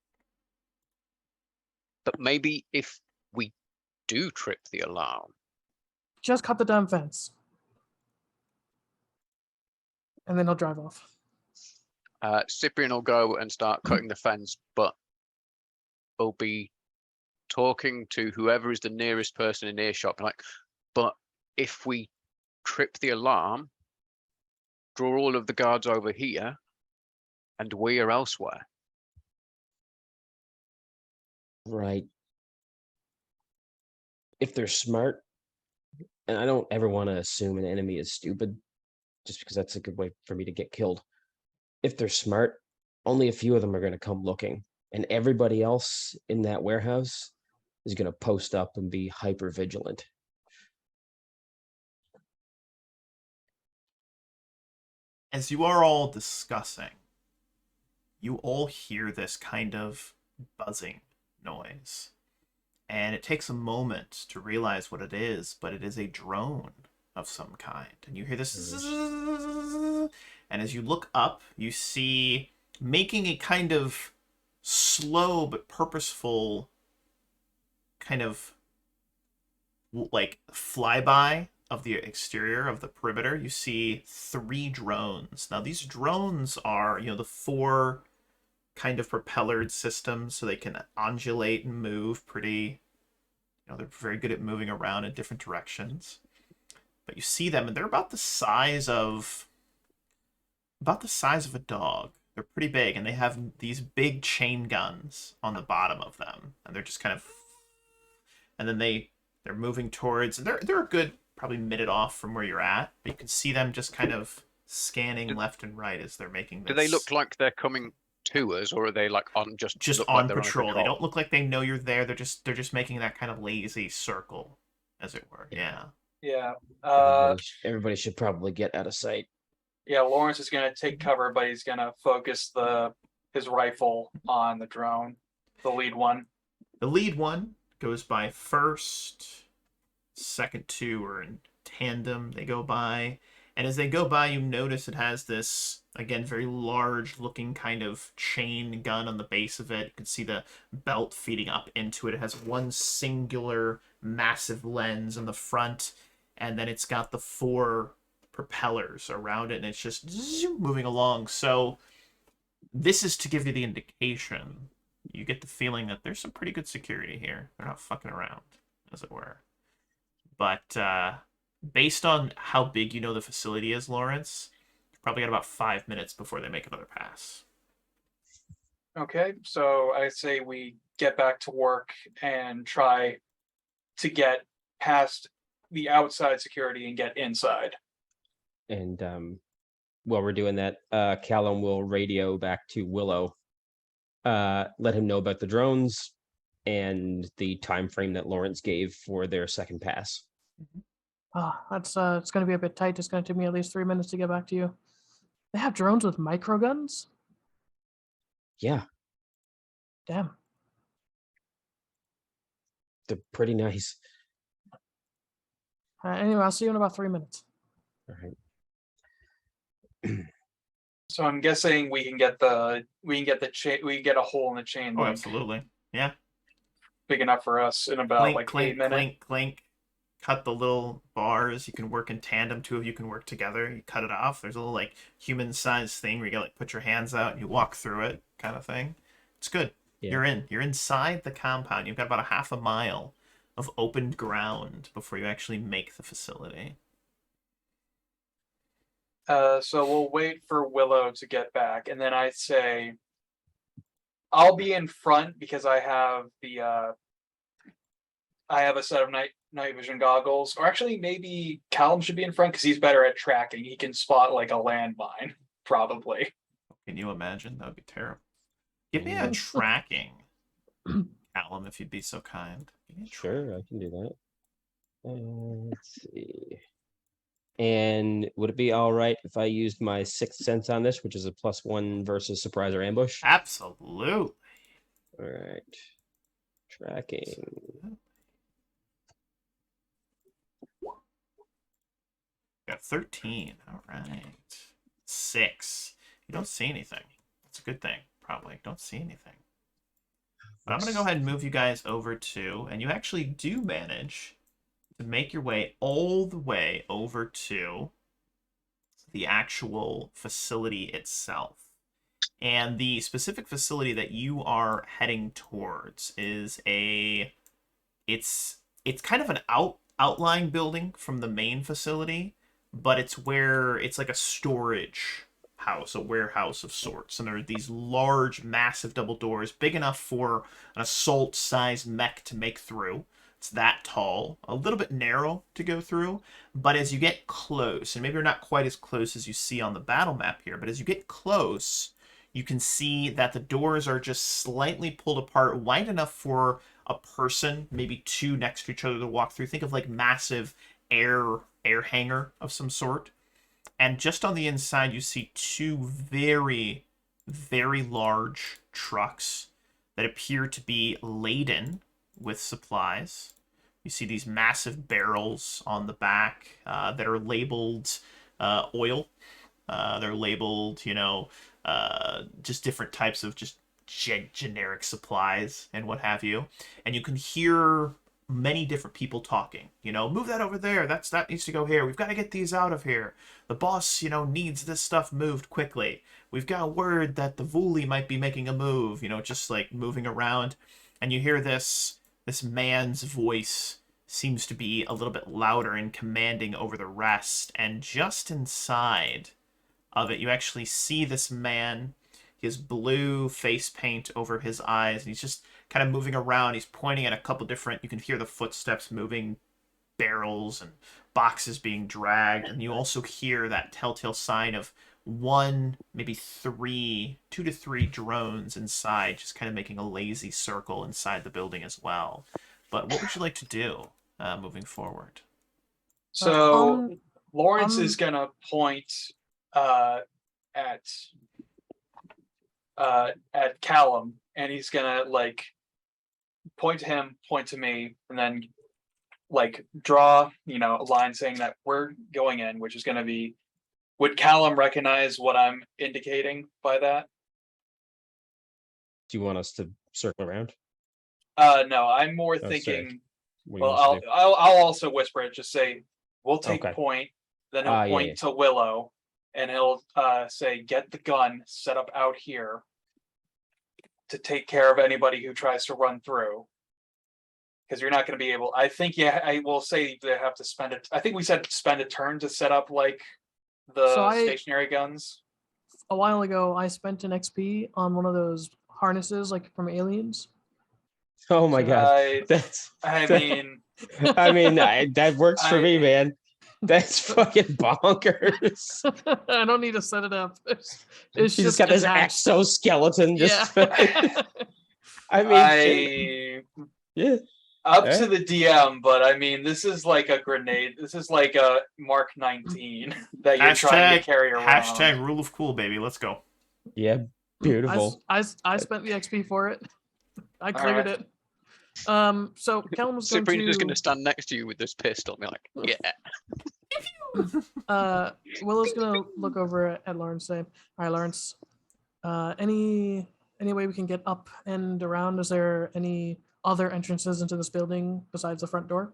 but maybe if we do trip the alarm, Just cut the damn fence. And then he'll drive off. Cyprian will go and start cutting the fence, but will be talking to whoever is the nearest person in earshot. Like, but if we trip the alarm, draw all of the guards over here, and we are elsewhere. Right. If they're smart, and I don't ever want to assume an enemy is stupid, just because that's a good way for me to get killed. If they're smart, only a few of them are going to come looking, and everybody else in that warehouse is going to post up and be hyper vigilant. As you are all discussing, you all hear this kind of buzzing noise. And it takes a moment to realize what it is, but it is a drone of some kind. And you hear this zzz, and as you look up, you see making a kind of slow but purposeful kind of like flyby of the exterior of the perimeter. You see 3 drones. Now these drones are, the 4 kind of propellered systems, so they can undulate and move pretty, they're very good at moving around in different directions. But you see them, and they're about the size of a dog. They're pretty big, and they have these big chain guns on the bottom of them, and they're just kind of, and then they're moving towards, and they're a good probably minute off from where you're at, but you can see them just kind of scanning left and right as they're making this. Do they look like they're coming to us, or are they like on just on like patrol? They don't look like they know you're there. They're just making that kind of lazy circle, as it were. Yeah. Yeah. Everybody should probably get out of sight. Yeah, Lawrence is going to take cover, but he's going to focus his rifle on the drone, the lead one. The lead one goes by first. Second 2 are in tandem. They go by. And as they go by, you notice it has this, again, very large looking kind of chain gun on the base of it. You can see the belt feeding up into it. It has one singular massive lens on the front. And then it's got the 4 propellers around it, and it's just moving along. So this is to give you the indication. You get the feeling that there's some pretty good security here. They're not fucking around, as it were. But based on how big the facility is, Lawrence, you've probably got about 5 minutes before they make another pass. Okay, so I say we get back to work and try to get past the outside security and get inside. And while we're doing that, Callum will radio back to Willow, let him know about the drones, and the time frame that Lawrence gave for their second pass. That's it's going to be a bit tight. It's going to take me at least 3 minutes to get back to you. They have drones with micro guns? Yeah, Damn. they're pretty nice. Anyway, I'll see you in about 3 minutes. All right. So I'm guessing we can get a hole in the chain Oh, link absolutely. Yeah. big enough for us in about Clink, like clink, 8 minutes. clink, clink. Cut the little bars. You can work in tandem. Two of you can work together. You cut it off. There's a little like human-sized thing where you gotta like put your hands out and you walk through it, kind of thing. It's good. Yeah. You're in. You're inside the compound. You've got about a half a mile of open ground before you actually make the facility. So we'll wait for Willow to get back, and then I say I'll be in front because I have a set of night vision goggles. Or actually, maybe Callum should be in front because he's better at tracking. He can spot like a landmine, probably. Can you imagine? That would be terrible. Give me a tracking, Callum, if you'd be so kind. Give me a Sure, I can do that. Let's see. And would it be all right if I used my sixth sense on this, which is a +1 versus surprise or ambush? Absolutely. All right. Tracking. Got 13. All right. 6. You don't see anything. That's a good thing, probably. Don't see anything. But I'm going to go ahead and move you guys over to, and you actually do manage to make your way all the way over to the actual facility itself. And the specific facility that you are heading towards is it's kind of an outlying building from the main facility, but it's like a storage house, a warehouse of sorts. And there are these large, massive double doors, big enough for an assault-sized mech to make through. It's that tall, a little bit narrow to go through, but as you get close, and maybe you're not quite as close as you see on the battle map here, but as you get close, you can see that the doors are just slightly pulled apart, wide enough for a person, maybe two next to each other to walk through. Think of like massive air hangar of some sort. And just on the inside, you see two very, very large trucks that appear to be laden with supplies. You see these massive barrels on the back that are labeled oil. They're labeled, just different types of just generic supplies and what have you. And you can hear many different people talking. Move that over there. That needs to go here. We've got to get these out of here. The boss, needs this stuff moved quickly. We've got word that the Vuli might be making a move. Just like moving around. And you hear this man's voice seems to be a little bit louder and commanding over the rest. And just inside of it, you actually see this man. He has blue face paint over his eyes, and he's just kind of moving around. He's pointing at a couple different, you can hear the footsteps moving, barrels and boxes being dragged, and you also hear that telltale sign of maybe 2 to 3 drones inside, just kind of making a lazy circle inside the building as well. But what would you like to do moving forward? So Lawrence is gonna point at Callum, and he's gonna like point to him, point to me, and then like draw a line saying that we're going in, which is gonna be. Would Callum recognize what I'm indicating by that? Do you want us to circle around? No, I'm more sorry. thinking. What do you Well, want us to do? I'll also whisper it. Just say we'll take Okay. point. Then he'll point to Willow, and he'll say, "Get the gun set up out here to take care of anybody who tries to run through." Because you're not going to be able. I think I will say they have to spend it. I think we said spend a turn to set up like the stationary guns. A while ago, I spent an XP on one of those harnesses, like from Aliens. Oh my god, that works for me, man. That's fucking bonkers. I don't need to set it up. It's You just got this exoskeleton. Yeah. I mean, yeah. Up Eh? to the DM, but I mean, this is like a grenade. This is like a Mark 19 that you're trying to carry around. Hashtag rule of cool, baby. Let's go. Yeah, beautiful. I spent the XP for it. I cleared right. it. So Callum was going Cyprian's just going to. to stand next to you with this pistol and be like, yeah. Willow's gonna look over at Lawrence and say, "All right, Lawrence. Any way we can get up and around? Is there any other entrances into this building besides the front door?"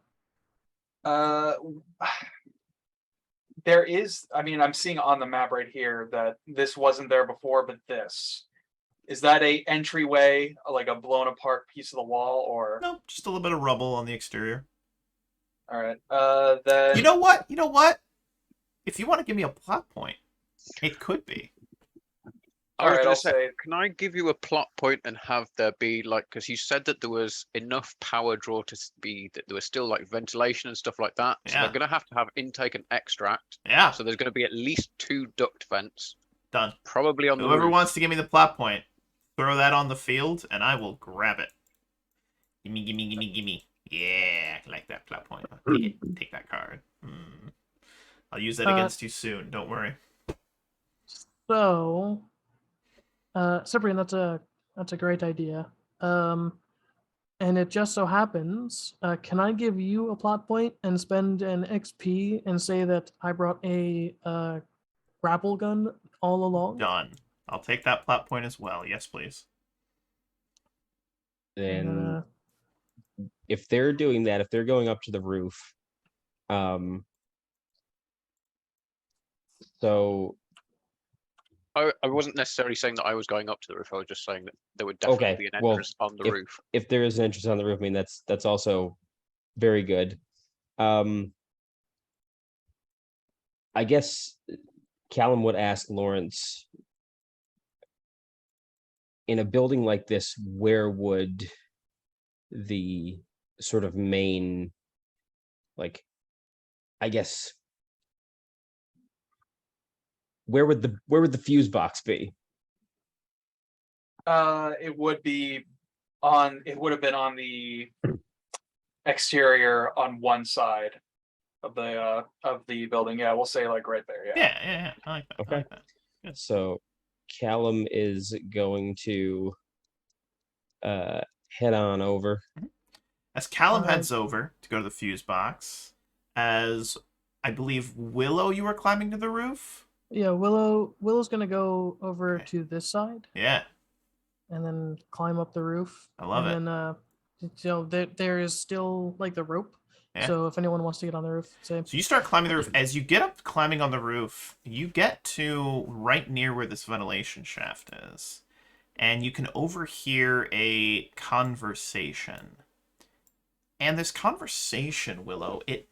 There is. I mean, I'm seeing on the map right here that this wasn't there before, but this is that a entryway, like a blown apart piece of the wall, or No, just a little bit of rubble on the exterior. all right. Then You know what? You know what? If you want to give me a plot point, it could be. I was Alright, going I'll to say, say- can I give you a plot point and have there be like, because you said that there was enough power draw to be that there was still like ventilation and stuff like that. So Yeah. they're going to have intake and extract. Yeah, So there's going to be at least 2 duct vents, done. probably on the Whoever roof. wants to give me the plot point, throw that on the field, and I will grab it. Gimme, gimme, gimme, gimme. Yeah, I like that plot point. Take it. Take that card. I'll use that against you soon. Don't worry. So, Cyprian, that's a great idea. And it just so happens, can I give you a plot point and spend an XP and say that I brought a grapple gun all along? Done. I'll take that plot point as well. Yes, please. And if they're doing that, if they're going up to the roof, so I wasn't necessarily saying that I was going up to the roof. I was just saying that there would definitely Okay, be an well, entrance on the roof. if there is an entrance on the roof, I mean that's also very good. I guess Callum would ask Lawrence, in a building like this, where would the sort of main, like, I guess, where would the fuse box be? it would be on. It would have been on the exterior on one side of the building. Yeah, we'll say like right there. Yeah. Yeah. I like that. Okay. I like that. Good. So Callum is going to head on over. As Callum Alright. heads over to go to the fuse box, as I believe Willow, you were climbing to the roof. Yeah, Willow's gonna go over Okay. to this side Yeah, and then climb up the roof. I love it. And then there is still like the rope. Yeah. So if anyone wants to get on the roof, say. So you start climbing the roof. As you get up climbing on the roof, you get to right near where this ventilation shaft is. And you can overhear a conversation. And this conversation, Willow, it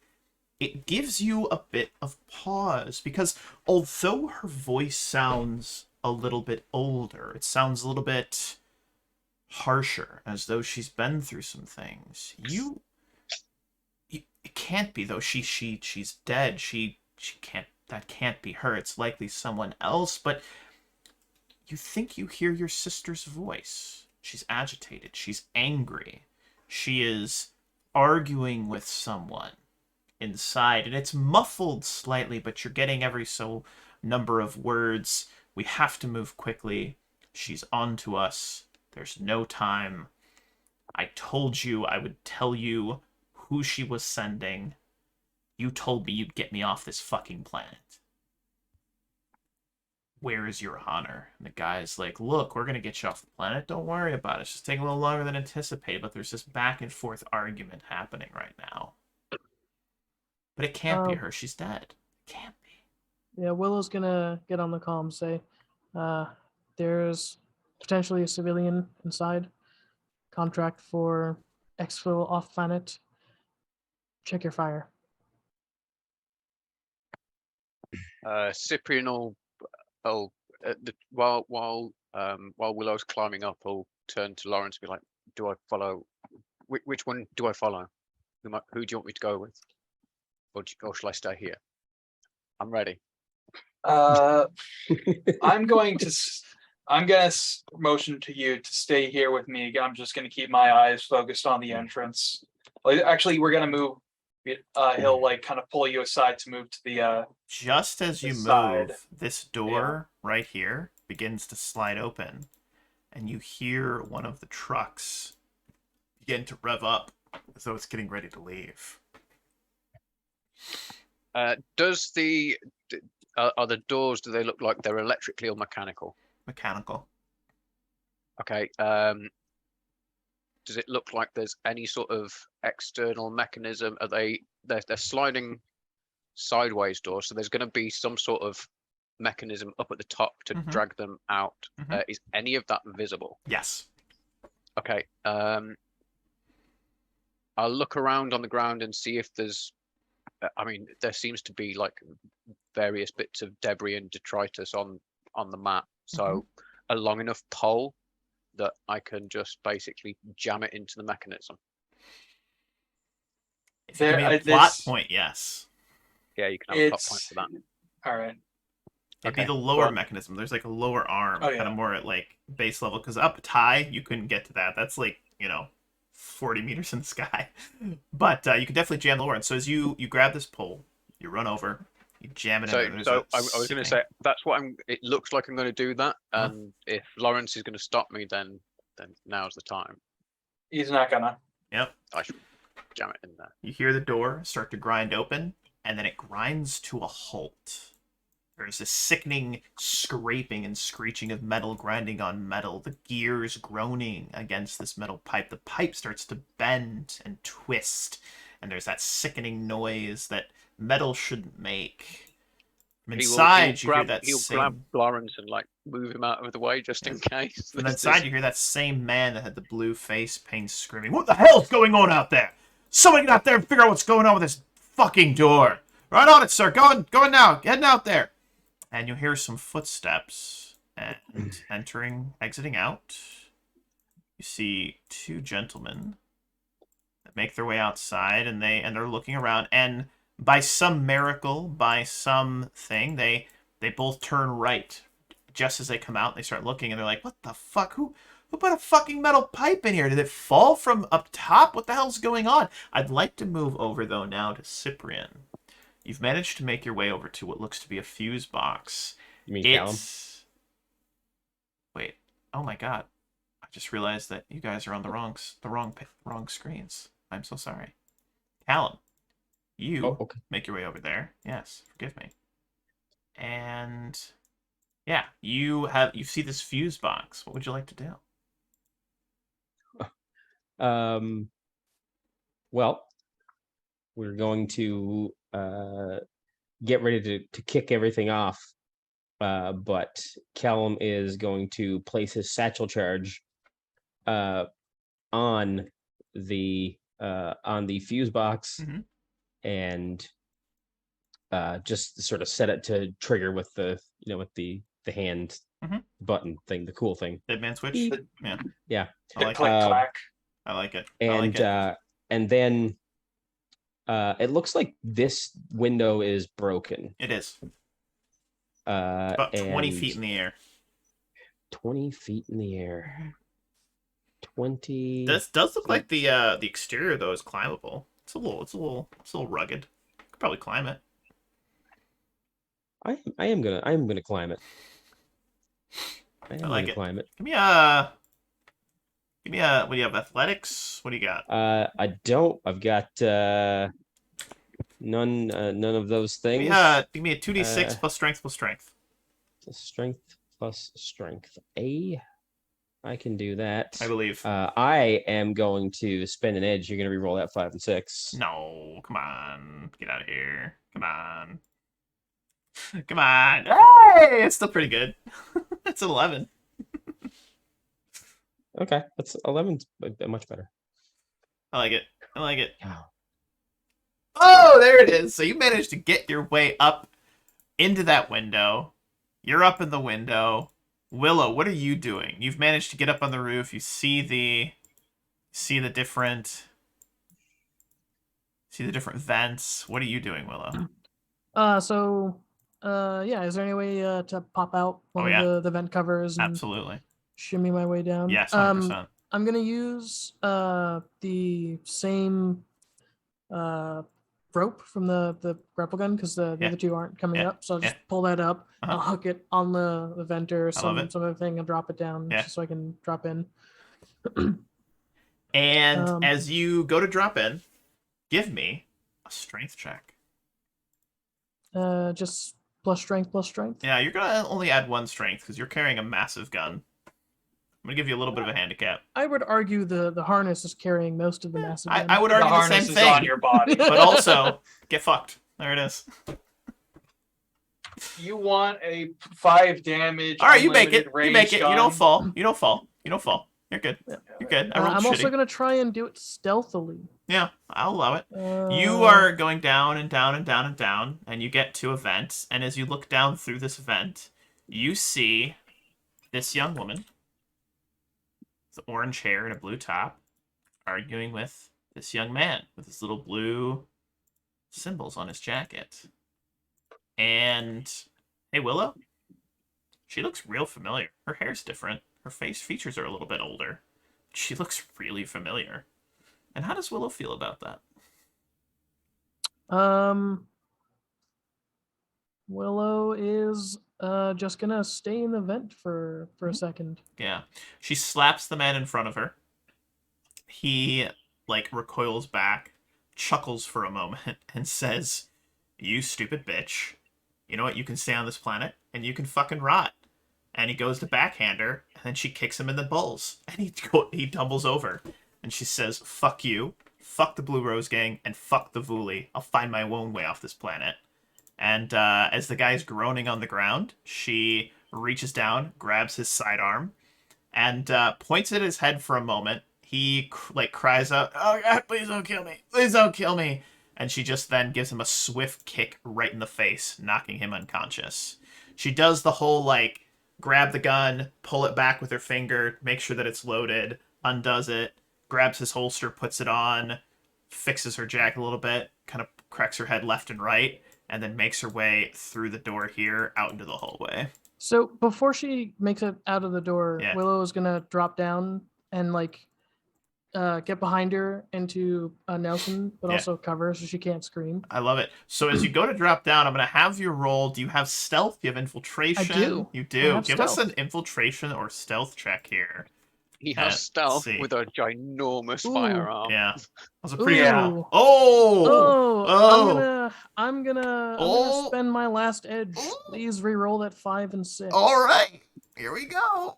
gives you a bit of pause, because although her voice sounds a little bit older, it sounds a little bit harsher, as though she's been through some things. It can't be, though. She's dead. She can't. That can't be her. It's likely someone else. But you think you hear your sister's voice. She's agitated. She's angry. She is arguing with someone inside, and it's muffled slightly, but you're getting every so number of words. We have to move quickly. She's on to us. There's no time. I told you I would tell you who she was sending. You told me you'd get me off this fucking planet. Where is your honor? And the guy's like, look, we're going to get you off the planet. Don't worry about it. It's just taking a little longer than anticipated, but there's this back and forth argument happening right now. But it can't be her. She's dead. It can't be. Yeah, Willow's gonna get on the comm, say, there's potentially a civilian inside. Contract for exfil off planet. Check your fire. Cyprian will while Willow's climbing up, he'll turn to Lawrence and be like, "Do I follow? Which one do I follow? Who do you want me to go with, or shall I stay here? I'm ready." I'm going to I'm gonna motion to you to stay here with me. I'm just gonna keep my eyes focused on the entrance. Actually, we're gonna move. He'll like kind of pull you aside to move to the Just as the you side. move, this door right here begins to slide open, and you hear one of the trucks begin to rev up as though it's getting ready to leave. Does are the doors? Do they look like they're electrically or mechanical? Mechanical. Okay. Does it look like there's any sort of external mechanism? Are they're sliding sideways doors, so there's going to be some sort of mechanism up at the top to Mhm. drag them out. Mhm. Is any of that visible? Yes. Okay. I'll look around on the ground and see if there's. I mean, there seems to be like various bits of debris and detritus on the map. So a long enough pole that I can just basically jam it into the mechanism. If you give me a plot point, yes. Yeah, you can have a plot point for that. All right. It'd be Okay, the lower well- mechanism. There's like a lower arm, Oh, kind yeah. of more at like base level. Because up high, you couldn't get to that. That's like 40 meters in the sky. But you can definitely jam the lower. And so as you grab this pole, you run over, you jam it in there. So I was going to say that's what I'm. It looks like I'm going to do that, and if Lawrence is going to stop me, then now's the time. He's not gonna. Yep. I should jam it in there. You hear the door start to grind open, and then it grinds to a halt. There's a sickening scraping and screeching of metal grinding on metal, the gears groaning against this metal pipe. The pipe starts to bend and twist, and there's that sickening noise that metal shouldn't make. From inside, you hear that He'll same... grab Lawrence and like move him out of the way just in case. From inside, you hear that same man that had the blue face paint screaming, "What the hell's going on out there? Somebody get out there and figure out what's going on with this fucking door. Right on it, sir. Going now. Heading out there." And you hear some footsteps and exiting out. You see two gentlemen that make their way outside, and they're looking around. And by some miracle, by some thing, they both turn right just as they come out. And they start looking, and they're like, "What the fuck? Who put a fucking metal pipe in here? Did it fall from up top? What the hell's going on?" I'd like to move over though now to Cyprian. You've managed to make your way over to what looks to be a fuse box. You mean Callum? Wait. Oh my god. I just realized that you guys are on the wrong screens. I'm so sorry. Callum, you make your way over there. Yes, forgive me. And yeah, you see this fuse box. What would you like to do? Well, we're going to get ready to kick everything off. But Callum is going to place his satchel charge on the fuse box and just sort of set it to trigger with the the hand button thing, the cool thing. Dead man switch? Yeah. Yeah. I like Click, it. clack. I like it. And then it looks like this window is broken. It is. About 20 and feet in the air. 20 feet in the air. 20. This does look like the exterior though is climbable. It's a little rugged. Could probably climb it. I am gonna climb it. I am I like gonna it. climb it. Give me a. What do you have? Athletics? What do you got? I don't. I've got none of those things. Give me a 2d6 plus strength plus strength. Strength plus strength. I can do that. I believe. I am going to spend an edge. You're going to re-roll that 5 and 6. No, come on. Get out of here. Come on. Come on. Hey! It's still pretty good. It's an 11. Okay, that's 11's much better. I like it. I like it. Oh. Oh, there it is. So you managed to get your way up into that window. You're up in the window. Willow, what are you doing? You've managed to get up on the roof. You see the different vents. What are you doing, Willow? So Yeah. Is there any way to pop out one Oh, of yeah. the vent covers and Absolutely. shimmy my way down? Yes, 100%. I'm gonna use the same rope from the grapple gun because the Yeah. other two aren't coming Yeah. up. So I'll just Yeah. pull that up. Uh-huh. I'll hook it on the vent or I love it. some other thing and drop it down Yeah. just so I can drop in. And Um, as you go to drop in, give me a strength check. Just plus strength, plus strength. Yeah, you're gonna only add 1 strength because you're carrying a massive gun. I'm gonna give you a little bit of a handicap. I would argue the harness is carrying most of the massive. I would The argue the harness same is on thing, your body. but also get fucked. There it is. You want a 5 damage. All right, you make it. unlimited You make range it. gun? You don't fall. You don't fall. You don't fall. You're good. Yeah. You're good. I rolled I'm shitty. also gonna try and do it stealthily. Yeah, I'll allow it. You Uh, are going down and down and down and down, and you get to a vent. And as you look down through this vent, you see this young woman with orange hair and a blue top arguing with this young man with his little blue symbols on his jacket. And hey, Willow, she looks real familiar. Her hair's different. Her face features are a little bit older. She looks really familiar. And how does Willow feel about that? Willow is just gonna stay in the vent for a second. Yeah. She slaps the man in front of her. He, like, recoils back, chuckles for a moment, and says, "You stupid bitch. You know what? You can stay on this planet, and you can fucking rot." And he goes to backhand her, and then she kicks him in the balls. And he tumbles over. And she says, "Fuck you, fuck the Blue Rose Gang, and fuck the Vuli. I'll find my own way off this planet." And as the guy's groaning on the ground, she reaches down, grabs his sidearm, and points at his head for a moment. He cries out, "Oh God, please don't kill me! Please don't kill me!" And she just then gives him a swift kick right in the face, knocking him unconscious. She does the whole grab the gun, pull it back with her finger, make sure that it's loaded, undoes it, grabs his holster, puts it on, fixes her jacket a little bit, kind of cracks her head left and right, and then makes her way through the door here out into the hallway. So before she makes it out of the door, Yeah. Willow is gonna drop down and get behind her into Nelson, but Yeah. also cover so she can't scream. I love it. So as you go to drop down, I'm going to have you roll. Do you have stealth? Do you have infiltration? do. You I do. have Give us stealth. an infiltration or stealth check here. He let's has stealth see. with a ginormous Ooh. firearm. Yeah. That was a pretty good Yeah. roll. Oh! I'm gonna Oh. spend my last edge. Oh. Please re-roll that 5 and 6. All right. Here we go.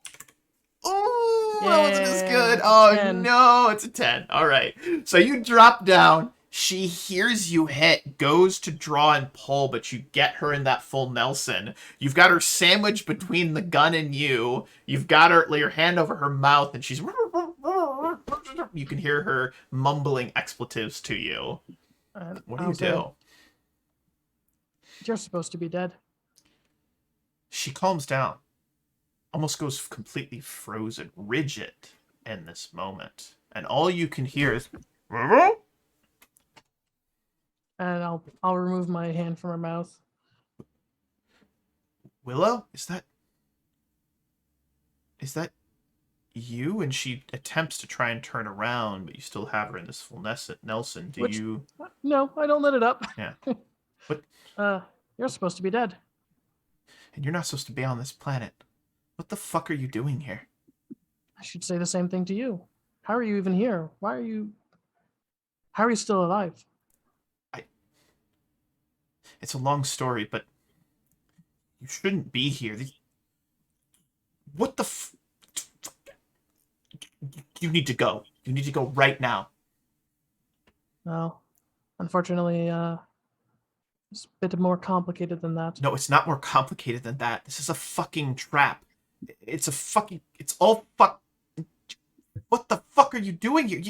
Oh, that wasn't as Yeah, good. it's a Oh, 10. no. It's a 10. All right. So you drop down. She hears you hit, goes to draw and pull, but you get her in that full Nelson. You've got her sandwiched between the gun and you. You've got her, lay your hand over her mouth, and she's... You can hear her mumbling expletives to you. And What do I'll you say, do? You're supposed to be dead. She calms down. Almost goes completely frozen, rigid in this moment. And all you can hear is... And I'll remove my hand from her mouth. Willow? Is that you? And she attempts to try and turn around, but you still have her in this full Nelson. Do Which- you... No, I don't let it up. Yeah. What? You're supposed to be dead. And you're not supposed to be on this planet. What the fuck are you doing here? I should say the same thing to you. How are you even here? How are you still alive? It's a long story, but you shouldn't be here. What the You need to go. You need to go right now. No. Unfortunately, it's a bit more complicated than that. No, it's not more complicated than that. This is a fucking trap. It's all fuck. What the fuck are you doing here?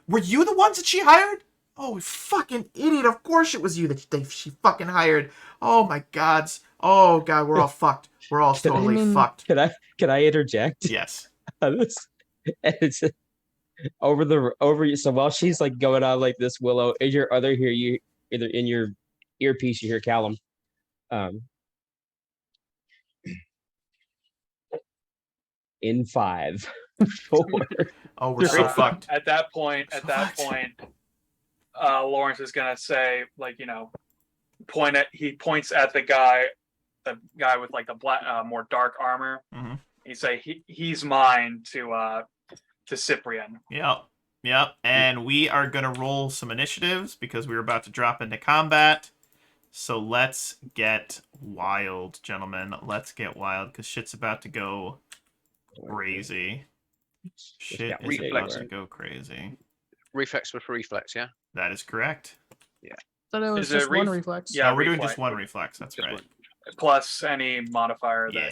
Were you the ones that she hired? Oh, fucking idiot. Of course it was you that she fucking hired. Oh my gods. Oh god, we're all fucked. We're all totally fucked. Can I interject? Yes. This, it's over. So while she's going on like this, Willow, in your other ear, you either in your earpiece, you hear Callum. in 5, 4. Oh, we're so fucked. At that point, So fucked. Lawrence is gonna say, like, he points at the guy with like the black, more dark armor. Mhm. He say he's mine to Cyprian. Yep. And we are gonna roll some initiatives because we're about to drop into combat. So let's get wild, gentlemen. Let's get wild because shit's about to go crazy. Shit got is about reflex. to go crazy. Reflex with reflex, yeah? That is correct. Thought it was Is it just one ref- reflex. Yeah, No, we're doing reflex. just one reflex. That's Just right. one. Plus any modifier Yeah.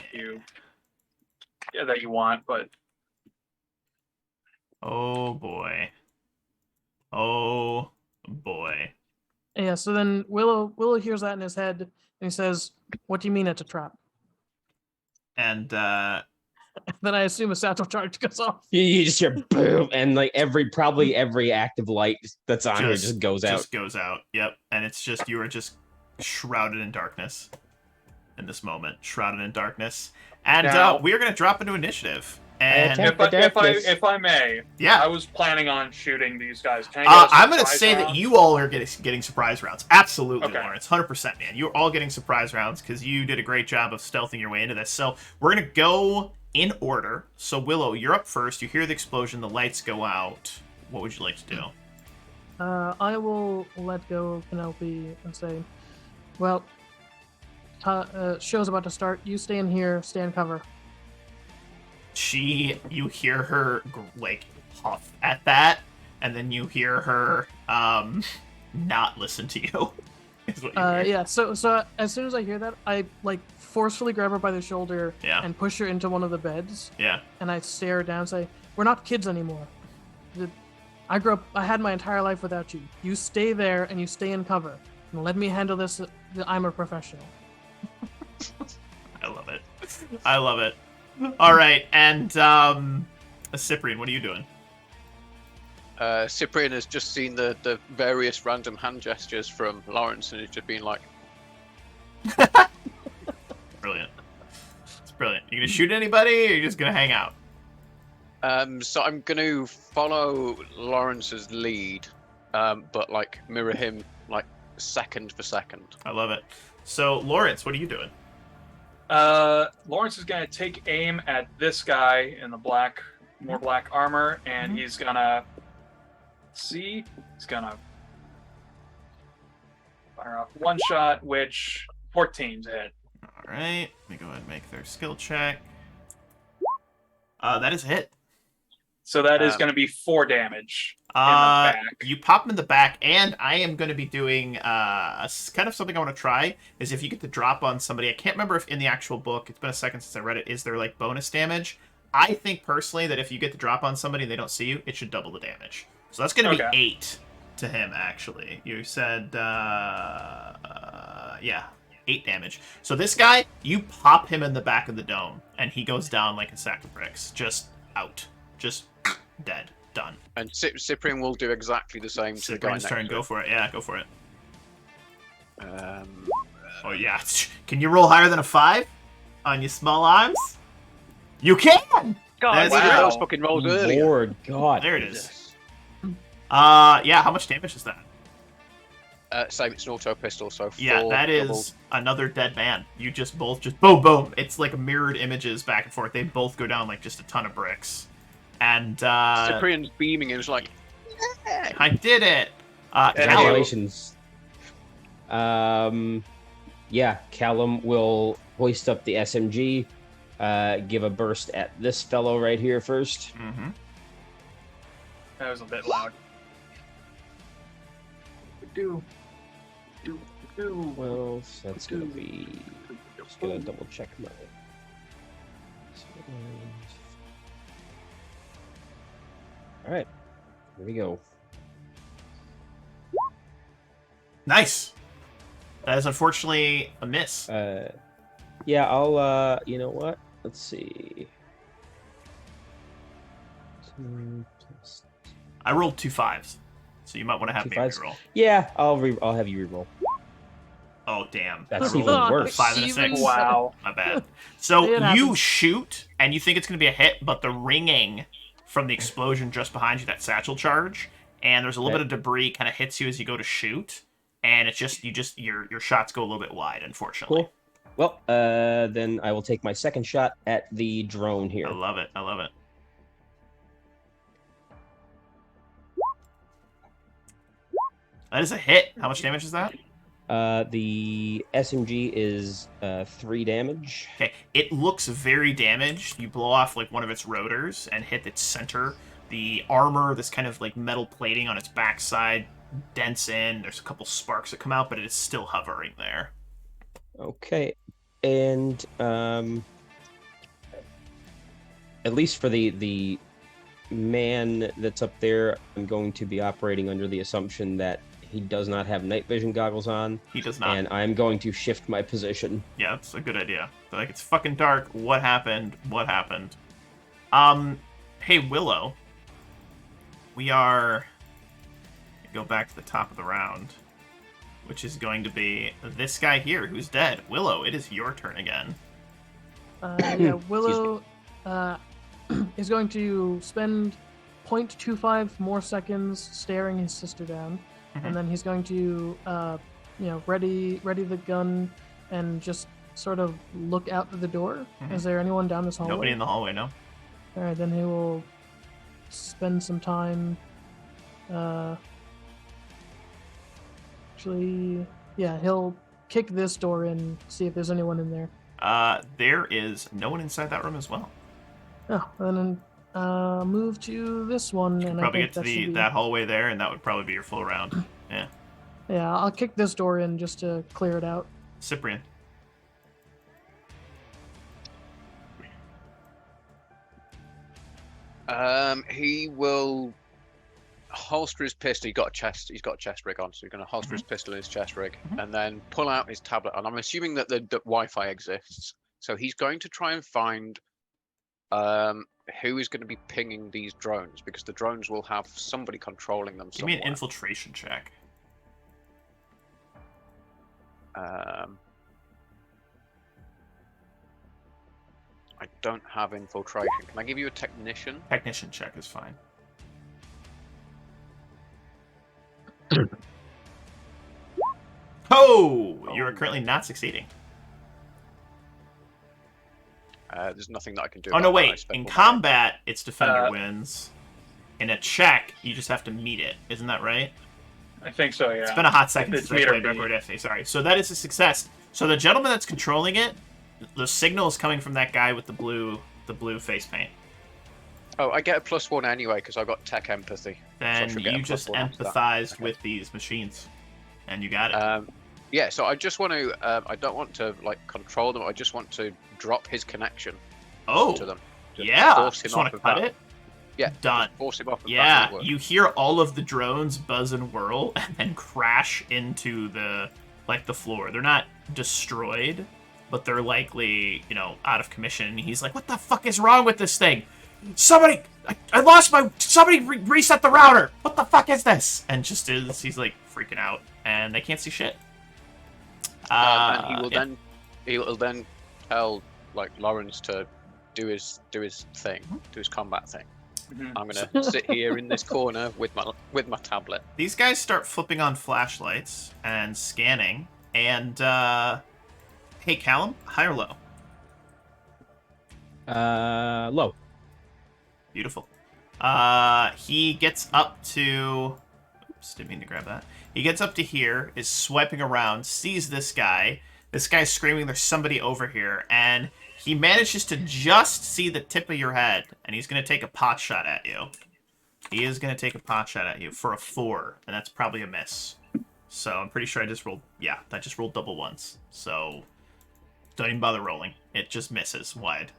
that you want, but Oh boy. Oh boy. Yeah. So then Willow hears that in his head, and he says, "What do you mean it's a trap?" And Then I assume a satchel charge goes off. You just hear boom, and like probably every active light that's on here just goes out. Just goes out. Yep. And it's just you are just shrouded in darkness in this moment. Shrouded in darkness. And Now- we are gonna drop into initiative. And attack- if I may, yeah. I was planning on shooting these guys. Can I get a I'm going to surprise say that round? you all are getting surprise rounds. Absolutely, Okay. Lawrence. 100%, man. You're all getting surprise rounds because you did a great job of stealthing your way into this. So we're going to go in order. So, Willow, you're up first. You hear the explosion. The lights go out. What would you like to do? I will let go of Penelope and say, "Well, show's about to start. You stay in here. Stay in cover." You hear her, like, huff at that. And then you hear her not listen to you. Is what you hear. Yeah. So as soon as I hear that, I like forcefully grab her by the shoulder Yeah. and push her into one of the beds. Yeah. And I stare her down and say, "We're not kids anymore. I grew up. I had my entire life without you. You stay there and you stay in cover. And let me handle this. I'm a professional." I love it. I love it. All right. And Cyprian, what are you doing? Cyprian has just seen the various random hand gestures from Lawrence and he's just been like, Brilliant. It's brilliant. You gonna shoot anybody, or you just gonna hang out? so I'm going to follow Lawrence's lead, but like mirror him like second for second. I love it. So, Lawrence, what are you doing? Lawrence is gonna take aim at this guy in the more black armor, and he's gonna fire off one shot, which 14's hit. All right. Let me go ahead and make their skill check. That is a hit. So that is gonna be 4 damage in the Uh, back. you pop him in the back, and I am going to be doing kind of something I want to try. Is if you get to drop on somebody, I can't remember if in the actual book, it's been a second since I read it, is there like bonus damage? I think personally that if you get to drop on somebody and they don't see you, it should double the damage. So that's going to be Okay. 8 to him, actually. You said, yeah, 8 damage. So this guy, you pop him in the back of the dome, and he goes down like a sack of bricks. Just out. Just dead. Done. And Cyprian will do exactly the same to the guy Cyprian's next turn. to Go him. for it. Yeah, go for it. Um, Oh, yeah. Can you roll higher than a 5 on your small arms? You can! God, That's we did wow. those fucking rolls earlier. Lord God. There it is. Yes. Yeah, how much damage is that? Same, it's an auto pistol, so 4 Yeah, that double. is another dead man. You just both boom, boom. It's like mirrored images back and forth. They both go down like just a ton of bricks. And, Cyprian's beaming and was like, I did it! Callum, Congratulations. Yeah, Callum will hoist up the SMG, give a burst at this fellow right here first. mm-hmm. That was a bit loud. Well, that's gonna be. Just gonna double check my. All right, here we go. Nice! That is unfortunately a miss. Yeah, I'll. You know what? Let's see. I rolled 2 5s, so you might want to have 2 me5s? reroll. Yeah, I'll have you reroll. Oh, damn. That's I even rolled a worse. 5 and a Even 6. so. Wow. My bad. So It you happens. shoot, and you think it's going to be a hit, but the ringing from the explosion just behind you, that satchel charge, and there's a little Okay. bit of debris kind of hits you as you go to shoot, and it's just your shots go a little bit wide, unfortunately. Cool. Well, then I will take my second shot at the drone here. I love it. I love it. That is a hit. How much damage is that? The SMG is 3 damage. Okay, it looks very damaged. You blow off like one of its rotors and hit its center. The armor, this kind of like metal plating on its backside, dents in. There's a couple sparks that come out, but it is still hovering there. Okay, and at least for the man that's up there, I'm going to be operating under the assumption that he does not have night vision goggles on, He does not. and I'm going to shift my position. Yeah, it's a good idea. They're like, it's fucking dark. What happened? What happened? Hey, Willow. We are... Go back to the top of the round, which is going to be this guy here who's dead. Willow, it is your turn again. Yeah, Willow is going to spend 0.25 more seconds staring his sister down, and then he's going to, ready the gun and just sort of look out the door. Is there anyone down this hallway? Nobody in the hallway, no? All right, then he will spend some time. Actually, yeah, he'll kick this door in, see if there's anyone in there. There is no one inside that room as well. Oh, and then move to this one, and Probably I get think to that should be... that hallway there, and that would probably be your full round. Yeah. Yeah, I'll kick this door in just to clear it out. Cyprian. He will holster his pistol. He's got a chest rig on, so he's going to holster his pistol in his chest rig, and then pull out his tablet. And I'm assuming that the Wi-Fi exists, so he's going to try and find who is going to be pinging these drones, because the drones will have somebody controlling them Give somewhere. me an infiltration check. I don't have infiltration. Can I give you a technician? Technician check is fine. Oh! You are currently not succeeding. There's nothing that I can do. Oh, no, about that. I wait. spent In all my- combat, it's defender wins. In a check, you just have to meet it. Isn't that right? I think so, yeah. It's been a hot second It's since I meter played beat. Record Destiny. Sorry. So that is a success. So the gentleman that's controlling it, the signal is coming from that guy with the blue face paint. Oh, I get a +1 anyway because I've got tech empathy. Then should get a you just +1 after that. empathized Okay. with these machines, and you got it. Yeah, so I just want to. I don't want to like control them. I just want to drop his connection Oh, to them. Just yeah. force him Just want off to of cut that. it? Yeah, Done. just force him off. Of Yeah, that you hear all of the drones buzz and whirl and then crash into the floor. They're not destroyed, but they're likely, out of commission. And he's like, "What the fuck is wrong with this thing? Somebody, I lost my. Somebody reset the router. What the fuck is this?" And just as he's like freaking out, and they can't see shit. and he will yeah. he'll then tell like Lawrence to do his thing, Mm-hmm. do his combat thing. Mhm. I'm gonna sit here in this corner with my tablet. These guys start flipping on flashlights and scanning. And hey, Callum, high or low? Low. Beautiful. He gets up to... Oops, didn't mean to grab that. He gets up to here, is swiping around, sees this guy. This guy's screaming, "There's somebody over here." And he manages to just see the tip of your head. And he's going to take a pot shot at you. He is going to take a pot shot at you for a 4. And that's probably a miss. So I'm pretty sure I just rolled... Yeah, that just rolled double ones. So don't even bother rolling. It just misses wide.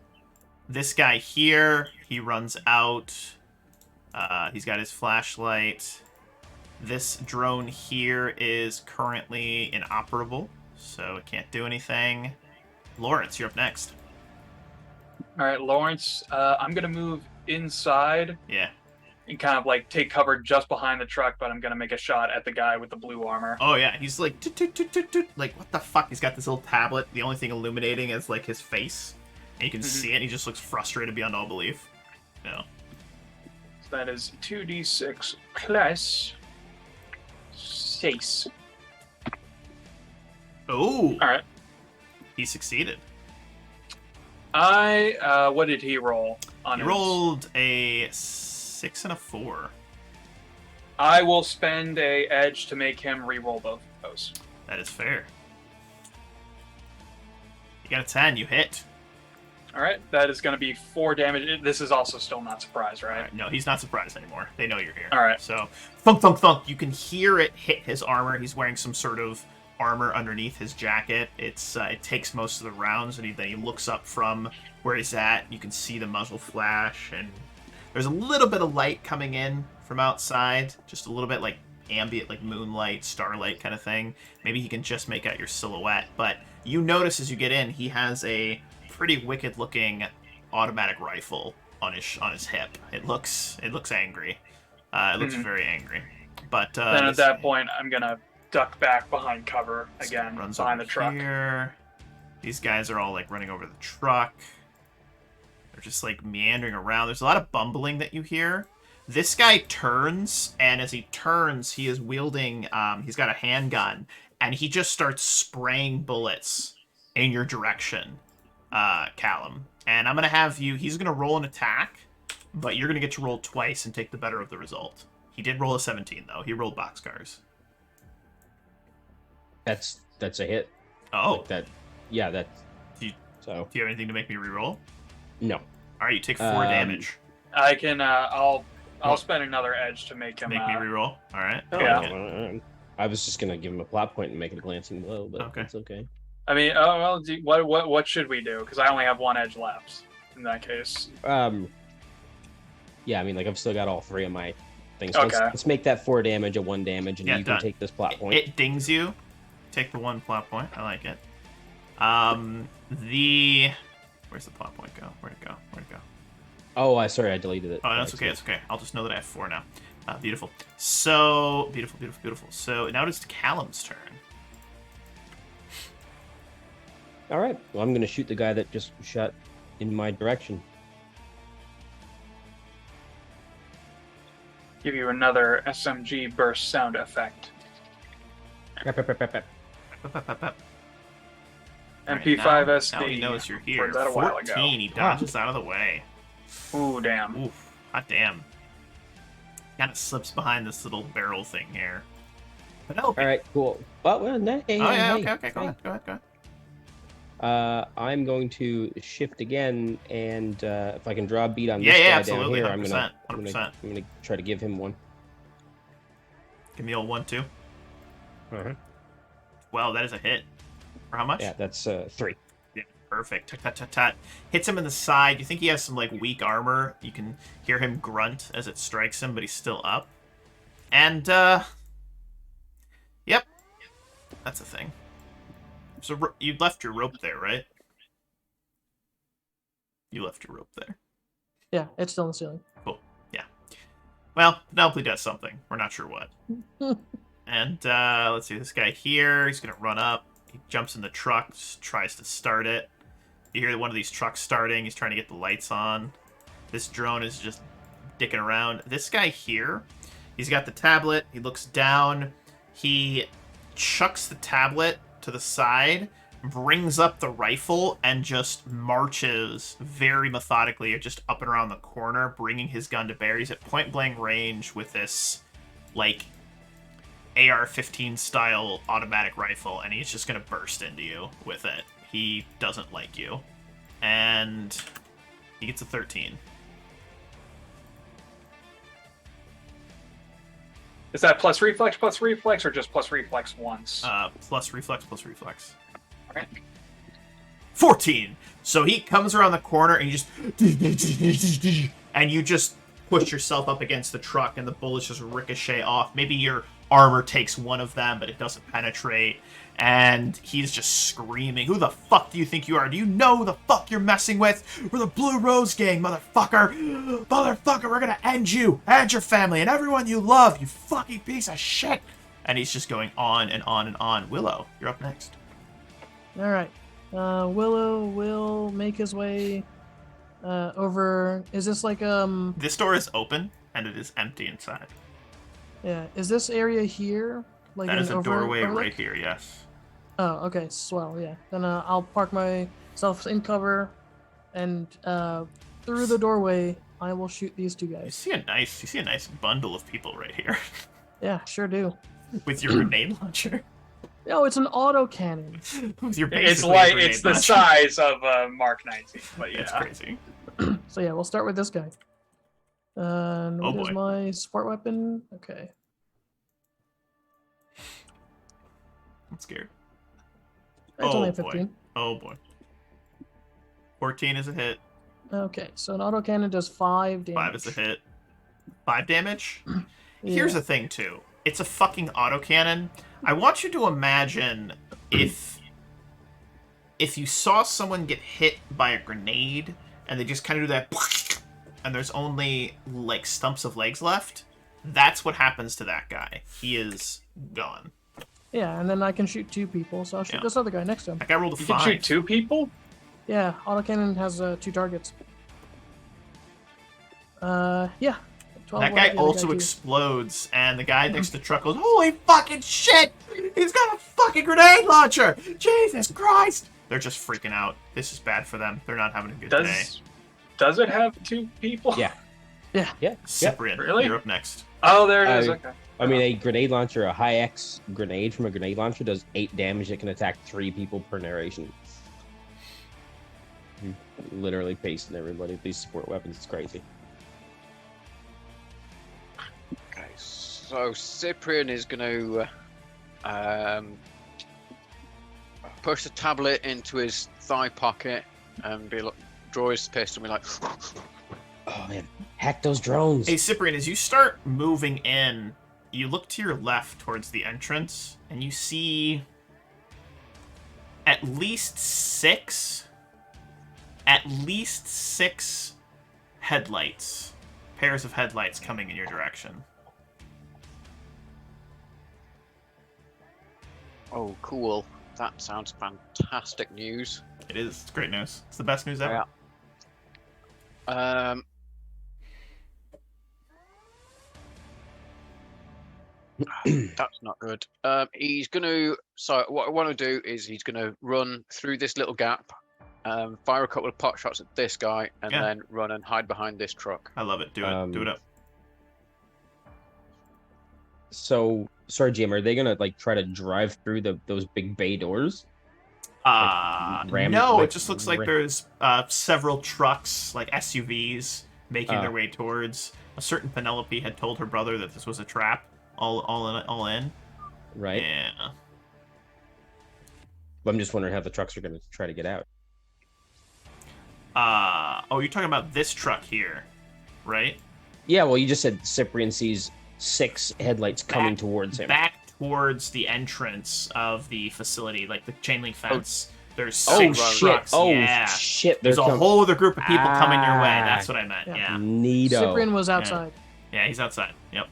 This guy here, he runs out. He's got his flashlight. This drone here is currently inoperable, so it can't do anything. Lawrence, you're up next. All right, Lawrence, I'm going to move inside Yeah. and kind of like take cover just behind the truck, but I'm gonna make a shot at the guy with the blue armor. Oh yeah, he's like toot, toot, toot, toot, toot. Like what the fuck? He's got this little tablet. The only thing illuminating is like his face, and you can see it. And he just looks frustrated beyond all belief. No. So that is 2d6 plus 6. Oh. All right. He succeeded. What did he roll on He his? rolled a 6 and a 4. I will spend a edge to make him re-roll both of those. That is fair. You got a 10. You hit. All right, that is going to be 4 damage. This is also still not surprise, right? All right, no, he's not surprised anymore. They know you're here. All right. So, thunk, thunk, thunk. You can hear it hit his armor. He's wearing some sort of armor underneath his jacket. It takes most of the rounds, and then he looks up from where he's at. You can see the muzzle flash, and there's a little bit of light coming in from outside. Just a little bit like ambient, like moonlight, starlight kind of thing. Maybe he can just make out your silhouette. But you notice as you get in, he has a pretty wicked looking automatic rifle on his hip. It looks angry. It looks very angry. But Then at that point, I'm gonna duck back behind cover again, runs behind over the truck. Here. These guys are all like running over the truck. They're just like meandering around. There's a lot of bumbling that you hear. This guy turns, and as he turns, he is wielding. He's got a handgun, and he just starts spraying bullets in your direction. Callum. And I'm going to have you... He's going to roll an attack, but you're going to get to roll twice and take the better of the result. He did roll a 17, though. He rolled boxcars. That's a hit. Oh. Like that. Yeah, that. Do you, So do you have anything to make me reroll? no. All right, you take 4 damage. I can. I'll spend another edge to make him. Make me reroll. All right. Yeah. Okay. I was just gonna give him a plot point and make it a glancing blow, but Okay. it's okay. I mean, what should we do? Because I only have 1 edge left. In that case, Yeah, I mean, like I've still got all 3 of my things. Okay. Let's make that 4 damage, a 1 damage, and Yeah, you done. can take this plot point. It dings you. Take the 1 plot point. I like it. Where's the plot point go? Where'd it go? Oh, sorry, I deleted it. Oh, that's okay. That's okay. I'll just know that I have 4 now. Beautiful. So beautiful. So now it's Callum's turn. All right. Well, I'm gonna shoot the guy that just shot in my direction. give you another SMG burst sound effect. MP5 Now SD. he knows you're here. Recorded that a while ago. 14. He dodges out of the way. Ooh, damn. Oof. Hot damn. Kind of slips behind this little barrel thing here. Penelope. All right, cool. Well, no, hey, Oh, yeah, hey, okay. Go hey. ahead. I'm going to shift again, and if I can draw a beat on Yeah, this yeah, guy absolutely, down here, 100%, I'm 100%. gonna try to give him one. Give me the old 1-2. Uh-huh. Well, that is a hit. For how much? Yeah, that's 3. Yeah, perfect. Tat. Hits him in the side. You think he has some like weak armor. You can hear him grunt as it strikes him, but he's still up. And yep, that's a thing. So you left your rope there, right? You left your rope there. Yeah, it's still in the ceiling. Cool. Yeah. Well, Penelope does something. We're not sure what. And let's see, this guy here, he's gonna run up. He jumps in the truck, tries to start it. You hear one of these trucks starting. He's trying to get the lights on. This drone is just dicking around. This guy here, he's got the tablet. He looks down. He chucks the tablet to the side, brings up the rifle, and just marches very methodically just up and around the corner, bringing his gun to bear. He's at point-blank range with this, like, AR-15 style automatic rifle, and he's just going to burst into you with it. He doesn't like you. And he gets a 13. Is that plus reflex, or just plus reflex once? Plus reflex. Alright. 14! So he comes around the corner and you just... and you just push yourself up against the truck and the bullets just ricochet off. Maybe you're armor takes one of them, but it doesn't penetrate. And he's just screaming, "Who the fuck do you think you are? Do you know who the fuck you're messing with? We're the Blue Rose Gang, motherfucker! Motherfucker, we're gonna end you, and your family, and everyone you love, you fucking piece of shit!" And he's just going on and on and on. Willow, you're up next. All right. Willow will make his way over. Is this like This door is open, and it is empty inside. Yeah. Is this area here like That an is a doorway overlook? right here, yes. Oh, okay. Swell. Yeah. Then I'll park myself in cover, and through the doorway, I will shoot these two You guys. see a nice bundle of people right here. Yeah, sure do. With your grenade launcher. Oh, it's an auto cannon. With your It's basically a like grenade it's the launcher. size of a Mark 19, but yeah. It's crazy. So yeah, we'll start with this guy. And Oh, what is boy. my support weapon? Okay. I'm scared. It's only a boy. 15. Oh boy. 14 is a hit. Okay, so an autocannon does 5 damage. 5 is a hit. 5 damage? Here's Yeah. the thing, too. It's a fucking autocannon. I want you to imagine if you saw someone get hit by a grenade and they just kind of do that and there's only, like, stumps of legs left. That's what happens to that guy. He is gone. Yeah, and then I can shoot 2 people, so I'll shoot Yeah. this other guy next to him. That guy rolled a You 5. can shoot 2 people? Yeah, autocannon has 2 targets. Yeah. 12 That will guy hit the other also too. explodes, and the guy next to the truck goes, "Holy fucking shit! He's got a fucking grenade launcher! Jesus Christ!" They're just freaking out. This is bad for them. They're not having a good day. Does it have 2 people? Yeah. Yeah. Yeah. Cyprian, Really? you're up next. Oh, there it is. Okay. I mean, a grenade launcher, a high X grenade from a grenade launcher does 8 damage. It can attack 3 people per narration. Literally pasting everybody with these support weapons. It's crazy. Okay, so Cyprian is going to push the tablet into his thigh pocket and draw his pistol and be like, Oh man, hack those drones. Hey, Cyprian, as you start moving in, you look to your left towards the entrance, and you see at least six headlights, pairs of headlights coming in your direction. "Oh, cool. That sounds fantastic news." It is. It's great news. It's the best news ever. Yeah. That's not good. He's gonna. So what I want to do is he's gonna run through this little gap, fire a couple of pot shots at this guy, and Yeah. then run and hide behind this truck. I love it. Do it. Do it up. So, sorry, Jim. Are they gonna like try to drive through those big bay doors? ram- No, like, it just looks like ram- there's several trucks, like SUVs, making their way towards. A certain Penelope had told her brother that this was a trap. All in. Right. Yeah. I'm just wondering how the trucks are gonna try to get out. Oh, you're talking about this truck here, right? Yeah. Well, you just said Cyprian sees 6 headlights coming towards him. Back towards the entrance of the facility, like the chain link fence. There's Oh 6 shit! trucks. Oh yeah. shit! There's a whole other group of people coming your way. Ah. That's what I meant. Yeah. Yeah. Neato. Cyprian was outside. Yeah, he's outside. Yep.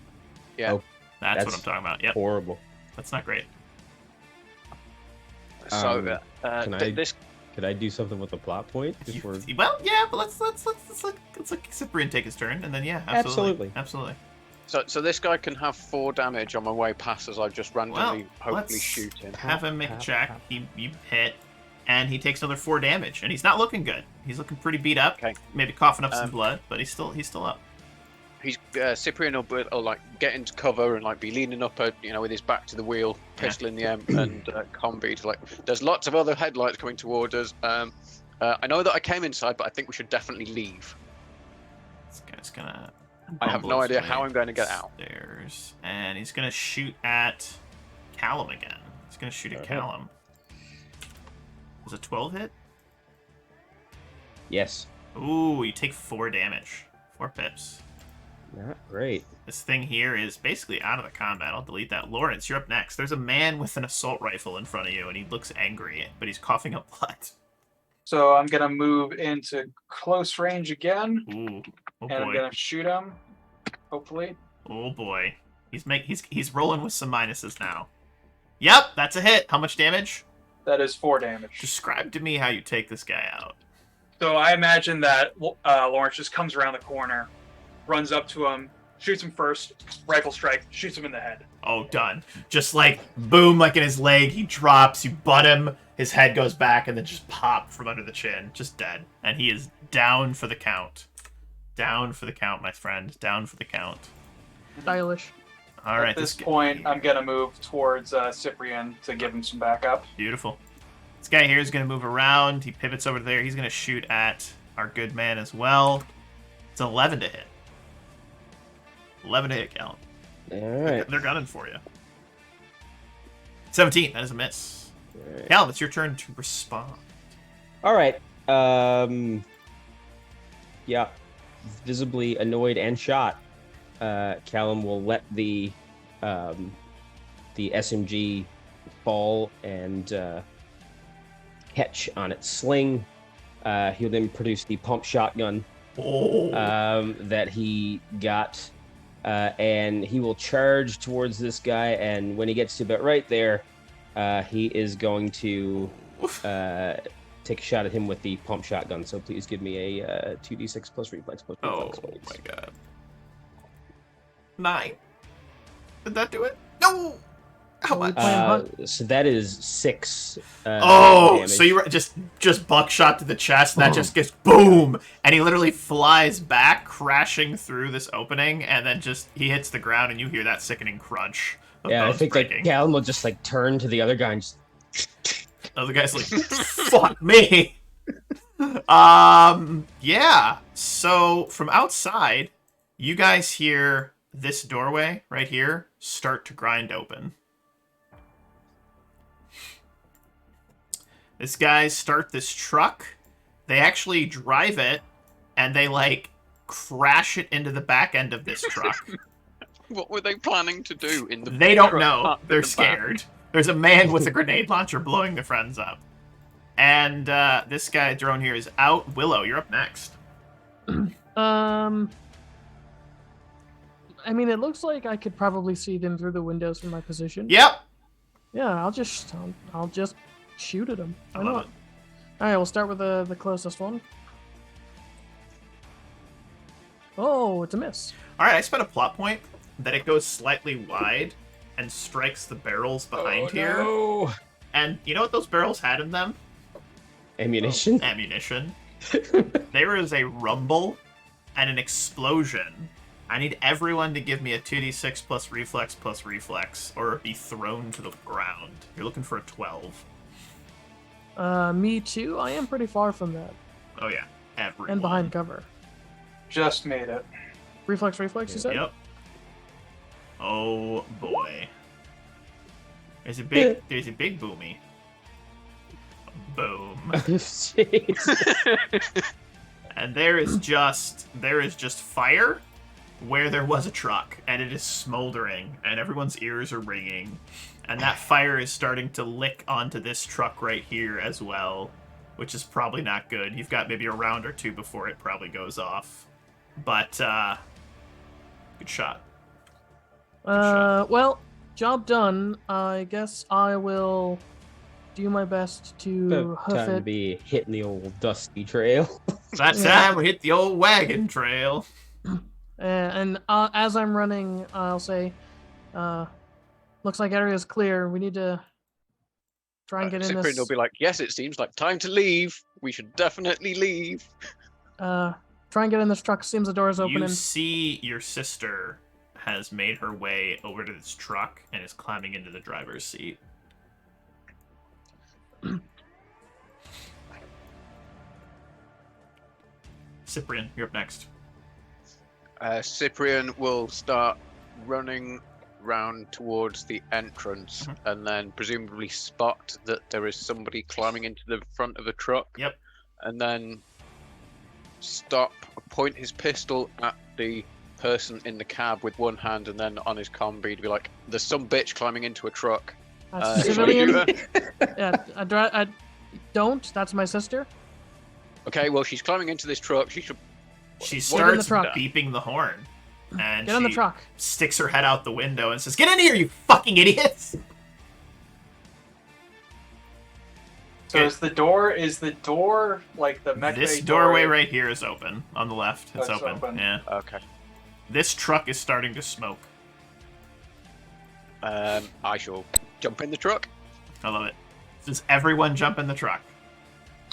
Yeah. Oh, That's what that's I'm talking about. Yep. horrible. That's not great. So can I- this. Could I do something with the plot point? Before... Well, yeah, but let's let Cyprian take his turn, and then yeah, absolutely. So this guy can have 4 damage on my way past as I just randomly, hopefully let's shoot him. Have him make a check. You hit, and he takes another 4 damage, and he's not looking good. He's looking pretty beat up. Okay. Maybe coughing up some blood, but he's still up. He's Cyprian will like get into cover and like be leaning up, with his back to the wheel, pistol in the M, and combi to like. There's lots of other headlights coming toward us. I know that I came inside, but I think we should definitely leave. This guy's gonna. I have no idea how I'm going to get out. Stairs, and he's gonna shoot at Callum again. He's gonna shoot at Callum. Was a 12 hit? Yes. Ooh, you take 4 damage. 4 pips. Not great. This thing here is basically out of the combat. I'll delete that. Lawrence, you're up next. There's a man with an assault rifle in front of you, and he looks angry, but he's coughing up blood. So I'm gonna move into close range again, Ooh. Oh and I'm boy. gonna shoot him. Hopefully. Oh boy. He's rolling with some minuses now. Yep, that's a hit. How much damage? That is 4 damage. Describe to me how you take this guy out. So I imagine that Lawrence just comes around the corner, runs up to him, shoots him first, rifle strike, shoots him in the head. Oh, done. Just like, boom, like in his leg, he drops, you butt him, his head goes back, and then just pop from under the chin. Just dead. And he is down for the count. Down for the count, my friend. Down for the count. Stylish. All right. At this point, I'm going to move towards Cyprian to give him some backup. Beautiful. This guy here is going to move around. He pivots over there. He's going to shoot at our good man as well. It's 11 to hit. 11 to hit, Callum. All right. They're gunning for you. 17. That is a miss. All right. Callum, it's your turn to respond. All right. Yeah. Visibly annoyed and shot. Callum will let the SMG fall and catch on its sling. He'll then produce the pump shotgun Oh. that he got, and he will charge towards this guy. And when he gets to about right there, he is going to take a shot at him with the pump shotgun. So please give me a 2d6 plus reflex plus Oh reflex. please. my god. 9. Did that do it? No! How much? So that is 6. Oh, damage. so you just buckshot to the chest, and that just gets boom, and he literally flies back, crashing through this opening, and then he hits the ground, and you hear that sickening crunch. Of Yeah, I bones think breaking. like Callum will just like turn to the other guy and just. The other guy's like, "Fuck me." Yeah. So from outside, you guys hear this doorway right here start to grind open. These guys start this truck. They actually drive it, and they like crash it into the back end of this truck. What were they planning to do in the? They don't truck know. parked at They're the back? scared. There's a man with a grenade launcher blowing their friends up. And this guy drone here is out. Willow, you're up next. I mean, it looks like I could probably see them through the windows from my position. Yep. Yeah, I'll just shoot at them. I Why love not? All right, we'll start with the closest one. Oh, it's a miss. All right, I spent a plot point that it goes slightly wide and strikes the barrels behind here. No. And you know what those barrels had in them? Ammunition. Ammunition. There is a rumble and an explosion. I need everyone to give me a 2d6 plus reflex, or be thrown to the ground. You're looking for a 12. Me too. I am pretty far from that Oh yeah, everyone. and behind cover. Just made it. Reflex, you said? Yep. Oh boy. There's a big boomy. Boom. Jeez. And there is just fire where there was a truck, and it is smoldering, and everyone's ears are ringing, and that fire is starting to lick onto this truck right here as well, which is probably not good. You've got maybe a round or two before it probably goes off, but good shot. Well, job done. I guess I will do my best to About hoof time to it. be hitting the old dusty trail. That time we hit the old wagon trail. And as I'm running, I'll say, looks like area's clear. We need to try and get in Cyprian this. will be like, yes, it seems like time to leave. We should definitely leave. Try and get in this truck. Seems the door is opening. You see your sister has made her way over to this truck and is climbing into the driver's seat. Cyprian, you're up next. Cyprian will start running round towards the entrance and then presumably spot that there is somebody climbing into the front of a truck. Yep. And then stop, point his pistol at the person in the cab with one hand, and then on his combi to be like, "There's some bitch climbing into a truck." That's Shall we civilian. do that? Yeah, I don't. That's my sister. Okay, well, she's climbing into this truck. She should. She Get in the starts truck. beeping the horn, and Get on the she truck. sticks her head out the window and says, "Get in here, you fucking idiots!" So Okay. is the door like the mech This bay doorway door? right here is open on the left. It's That's open. open. Yeah. Okay. This truck is starting to smoke. I shall jump in the truck. I love it. Does everyone jump in the truck?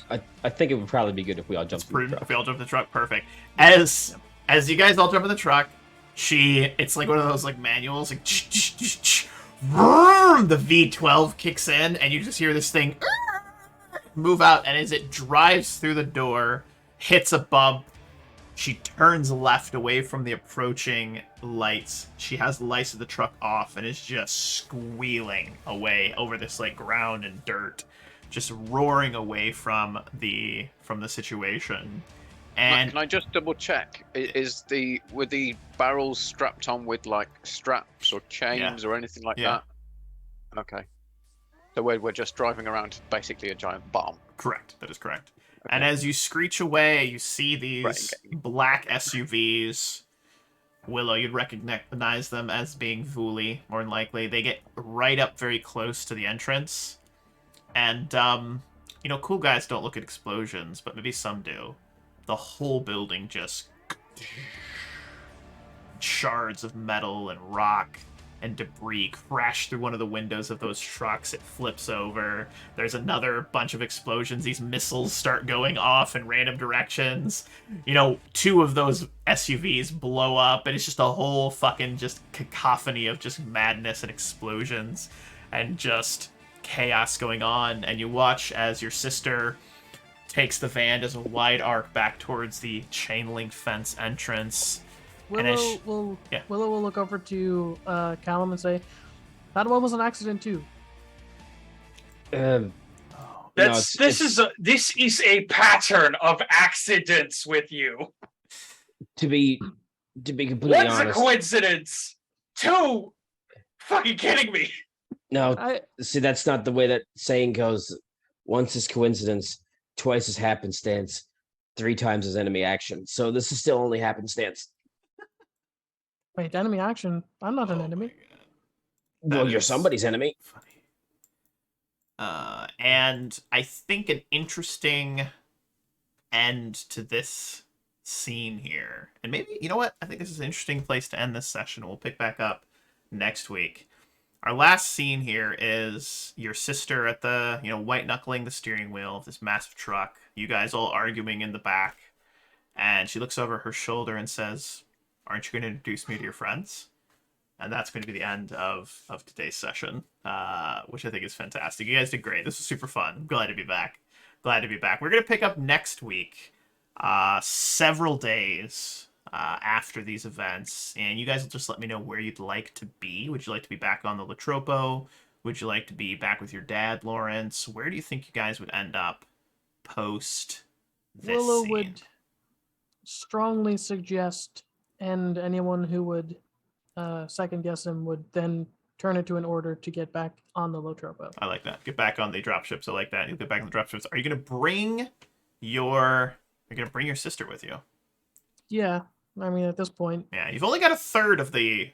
I think it would probably be good if we all It's jumped in the prudent truck. if we all jump in the truck. Perfect. As you guys all jump in the truck, it's like one of those like manuals, like vroom, the V12 kicks in, and you just hear this thing move out, and as it drives through the door, hits a bump, she turns left away from the approaching lights. She has the lights of the truck off and is just squealing away over this like ground and dirt, just roaring away from the situation. And Can I just double check? Were the barrels strapped on with like straps or chains or anything like Yeah. that? Okay. So we're just driving around basically a giant bomb. correct, that is correct. Okay. And as you screech away, you see these Right. black SUVs. Willow, you'd recognize them as being Vuli, more than likely. They get right up very close to the entrance. And, cool guys don't look at explosions, but maybe some do. The whole building just... shards of metal and rock and debris crash through one of the windows of those trucks. It flips over. There's another bunch of explosions. These missiles start going off in random directions. Two of those SUVs blow up, and it's just a whole fucking just cacophony of just madness and explosions and just chaos going on. And you watch as your sister takes the van as a wide arc back towards the chain link fence entrance. And Willow yeah. will look over to Callum and say, "That one was an accident too." No, This is a pattern of accidents with you. to be completely One's a honest. coincidence. Two, fucking kidding me. No, I see, that's not the way that saying goes. Once is coincidence, twice is happenstance, three times is enemy action. So this is still only happenstance. wait, enemy action. I'm not an Oh enemy. my God. Well, That you're is somebody's enemy. funny. And I think an interesting end to this scene here, and maybe, you know what? I think this is an interesting place to end this session. We'll pick back up next week. Our last scene here is your sister at the, white knuckling the steering wheel of this massive truck. You guys all arguing in the back. And she looks over her shoulder and says, "Aren't you going to introduce me to your friends?" And that's going to be the end of today's session, which I think is fantastic. You guys did great. This was super fun. I'm glad to be back. Glad to be back. We're going to pick up next week, several days after these events. And you guys will just let me know where you'd like to be. Would you like to be back on the Latropo? Would you like to be back with your dad, Lawrence? Where do you think you guys would end up post this Willow scene? would strongly suggest, and anyone who would second guess him would then turn it to an order to get back on the Lotropo. I like that. Get back on the dropships. I like that. You'll get back on the dropships. Are you gonna bring your sister with you? Yeah, I mean at this point, Yeah, you've only got a third of the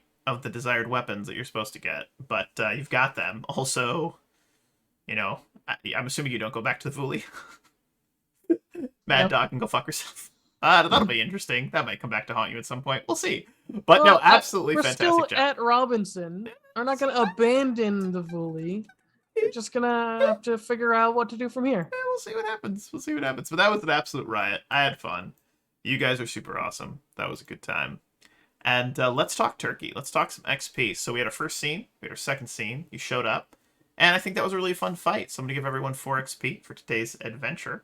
desired weapons that you're supposed to get, but you've got them. Also, I'm assuming you don't go back to the Vuli. Mad Nope. Dog can go fuck herself. That'll be interesting. That might come back to haunt you at some point. We'll see. But no, Well, absolutely we're fantastic still job. at Robinson. We're not gonna abandon the Vuli. We're just gonna have to figure out what to do from here. Yeah, we'll see what happens. We'll see what happens. But that was an absolute riot. I had fun. You guys are super awesome. That was a good time. And let's talk turkey. Let's talk some XP. So we had our first scene. We had our second scene. You showed up. And I think that was a really fun fight. So I'm going to give everyone 4 XP for today's adventure.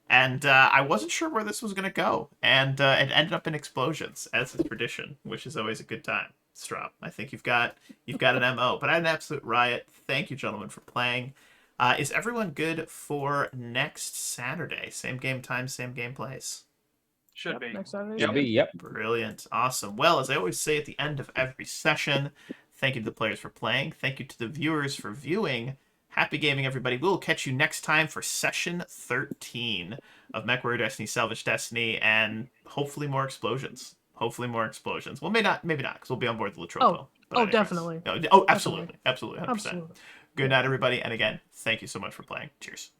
And I wasn't sure where this was going to go. And it ended up in explosions, as is tradition, which is always a good time. Strop, I think you've got an MO. But I had an absolute riot. Thank you, gentlemen, for playing. Is everyone good for next Saturday? Same game time, same game plays. Should Yep, be. next Saturday. Should be, yep. Brilliant. Awesome. Well, as I always say at the end of every session, thank you to the players for playing. Thank you to the viewers for viewing. Happy gaming, everybody. We'll catch you next time for session 13 of MechWarrior Destiny, Salvaged Destiny, and hopefully more explosions. Hopefully more explosions. Well, maybe not, because we'll be on board the Latropo. Anyways. Definitely. Oh, absolutely. Absolutely. 100%. Absolutely. Good night, everybody. And again, thank you so much for playing. Cheers.